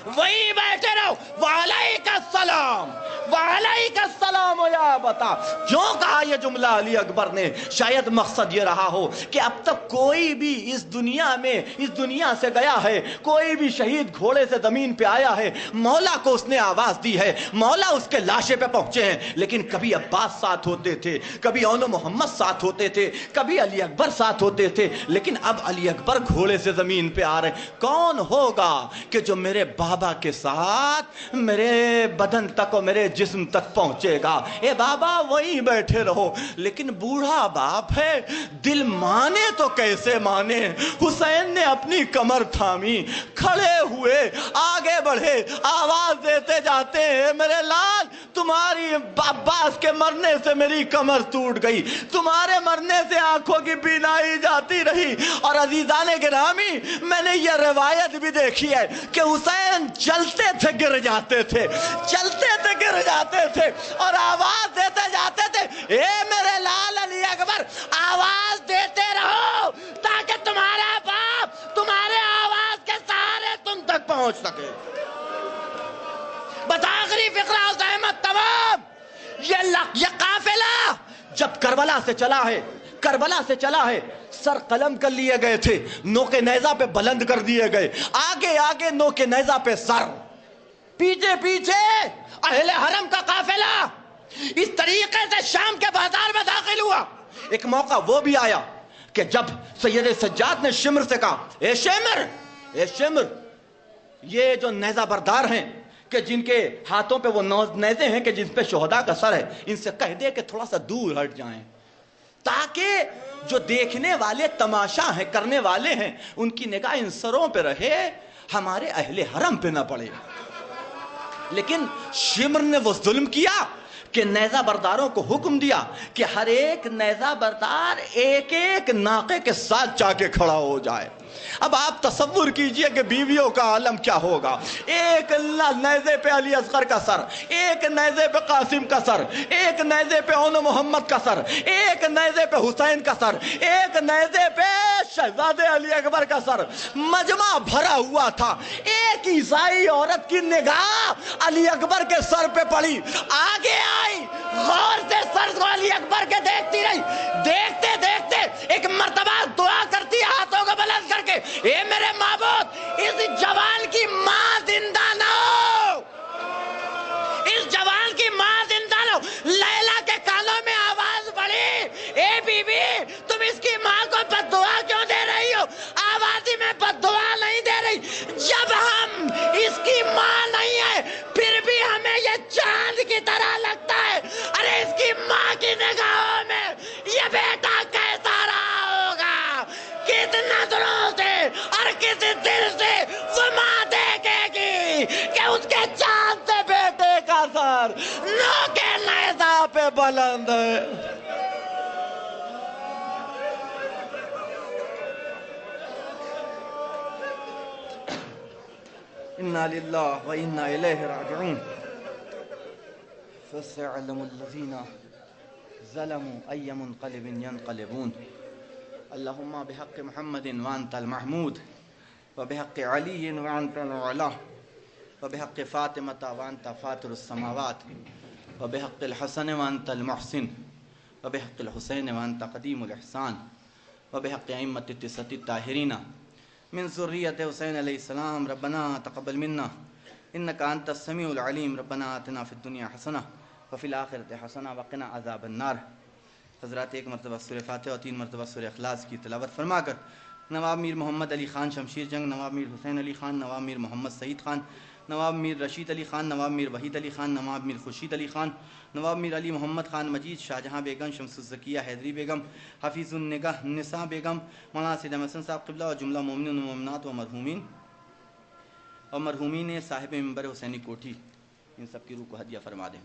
وہی بیٹھے رہو، وعلیک السلام وعلیک السلام یا بتا۔ کیوں کہا یہ جملہ علی اکبر نے؟ شاید مقصد یہ رہا ہو کہ اب تک کوئی بھی اس دنیا میں، اس دنیا سے گیا ہے، کوئی بھی شہید گھوڑے سے زمین پہ آیا ہے، مولا کو اس نے آواز دی ہے، مولا اس کے لاشے پہ پہنچے ہیں، لیکن کبھی عباس ساتھ ہوتے تھے، کبھی اون محمد ساتھ ہوتے تھے، کبھی علی اکبر ساتھ ہوتے تھے، لیکن اب علی اکبر گھوڑے سے زمین پہ آ رہے ہیں۔ کون ہوگا کہ جو میرے بابا کے ساتھ میرے بدن تک اور میرے جسم تک پہنچے گا؟ اے بابا بابا وہیں بیٹھے رہو، لیکن بوڑھا باپ ہے، دل مانے تو کیسے مانے۔ حسین نے اپنی کمر تھامی، کھڑے ہوئے آگے بڑھے، آواز دیتے جاتے ہیں میرے لال تمہاری عباس کے مرنے سے میری کمر ٹوٹ گئی، تمہارے مرنے سے آنکھوں کی بینائی جاتی رہی۔ اور عزیزان گرامی میں نے یہ روایت بھی دیکھی ہے کہ حسین چلتے تھے گر جاتے تھے، چلتے تھے گر جاتے تھے اور آواز دیتے جاتے تھے اے میرے لال علی اکبر آواز دیتے رہو تاکہ تمہارا باپ تمہارے آواز کے سہارے تم تک پہنچ سکے۔ بس آخری فقرہ حسین تمام، یہ قافلہ جب کربلا سے چلا ہے، کربلا سے چلا ہے، سر قلم کر لیے گئے تھے، نوک نیزہ پہ بلند کر دیے گئے، آگے آگے نوک نیزہ پہ سر، پیچھے پیچھے اہل حرم کا قافلہ اس طریقے سے شام کے بازار میں داخل ہوا۔ ایک موقع وہ بھی آیا کہ جب سید سجاد نے شمر سے کہا اے شمر، اے شمر، یہ جو نیزہ بردار ہیں کہ جن کے ہاتھوں پہ وہ نیزے ہیں کہ جن پہ شہداء کا سر ہے، ان سے کہہ دے کہ تھوڑا سا دور ہٹ جائیں تاکہ جو دیکھنے والے تماشا ہیں کرنے والے ہیں ان کی نگاہ ان سروں پہ رہے، ہمارے اہل حرم پہ نہ پڑے۔ لیکن شمر نے وہ ظلم کیا کہ نیزہ برداروں کو حکم دیا کہ ہر ایک نیزہ بردار ایک ایک ناقے کے ساتھ جا کے کھڑا ہو جائے۔ اب آپ تصور کیجئے کہ بیویوں کا عالم کیا ہوگا، ایک نیزے پہ علی اصغر کا سر، ایک نیزے پہ قاسم کا سر، ایک نیزے پہ اون محمد کا سر، ایک نیزے پہ حسین کا سر، ایک نیزے پہ شہزادے علی اکبر کا سر، مجمع بھرا ہوا تھا۔ ایک عیسائی عورت کی نگاہ علی اکبر کے سر پہ پڑی، آگے آئی، غور سے سر کو علی اکبر کے دیکھتی رہی، دیکھتے دیکھتے ایک مرتبہ دعا کرتی ہاتھوں کو بلند کر کے اے میرے معبود اس جوان کی ماں زندہ نہ ہو، اس جوان کی ماں زندہ نہ ہو۔ لیلا کے کانوں میں آواز پڑی اے بی بی تم اس کی ماں کو بد دعا کیوں دے رہی ہو؟ آوازی میں بد دعا نہیں دے رہی، جب ہم اس کی ماں نہیں ہے پھر بھی ہمیں یہ چاند کی طرح لگتا ہے، ارے اس کی ماں کی نگاہوں میں یہ بیٹا کیسا رہا ہوگا، کس نظروں سے اور کس دل سے وہ ماں دیکھے گی کہ اس کے چاند سے بیٹے کا سر نوک نیزہ پہ بلند ہے۔ انا للہ و انا الیہ راجعون فسيعلم الذين ظلموا أي منقلب ينقلبون اللهم بحق محمد وأنت المحمود وبحق علي وأنت الأعلى وبحق فاطمة وأنت فاطر السماوات وبحق الحسن وأنت المحسن وبحق الحسين وأنت قديم الإحسان وبحق أئمة التسعة الطاهرين من ذرية حسين عليه السلام ربنا تقبل منا إنك أنت السميع العليم ربنا آتنا في الدنيا حسنة وفي الآخرة حسنة وقنا عذاب النار۔ حضرات ایک مرتبہ سورہ فاتحہ اور 3 مرتبہ سورہ اخلاص کی تلاوت فرما کر نواب میر محمد علی خان شمشیر جنگ، نواب میر حسین علی خان، نواب میر محمد سعید خان، نواب میر رشید علی خان، نواب میر وحید علی خان، نواب میر خورشید علی خان، نواب میر علی محمد خان مجید، شاہجہاں بیگم، شمس الزکیہ حیدری بیگم، حفیظ النگاہ نساء بیگم، مولانا سید احمد حسن صاحب قبلہ اور جملہ مومنین و مومنات و مرحومین صاحب منبر حسینی کوٹھی، ان سب کی روح کو ہدیہ فرما دیں۔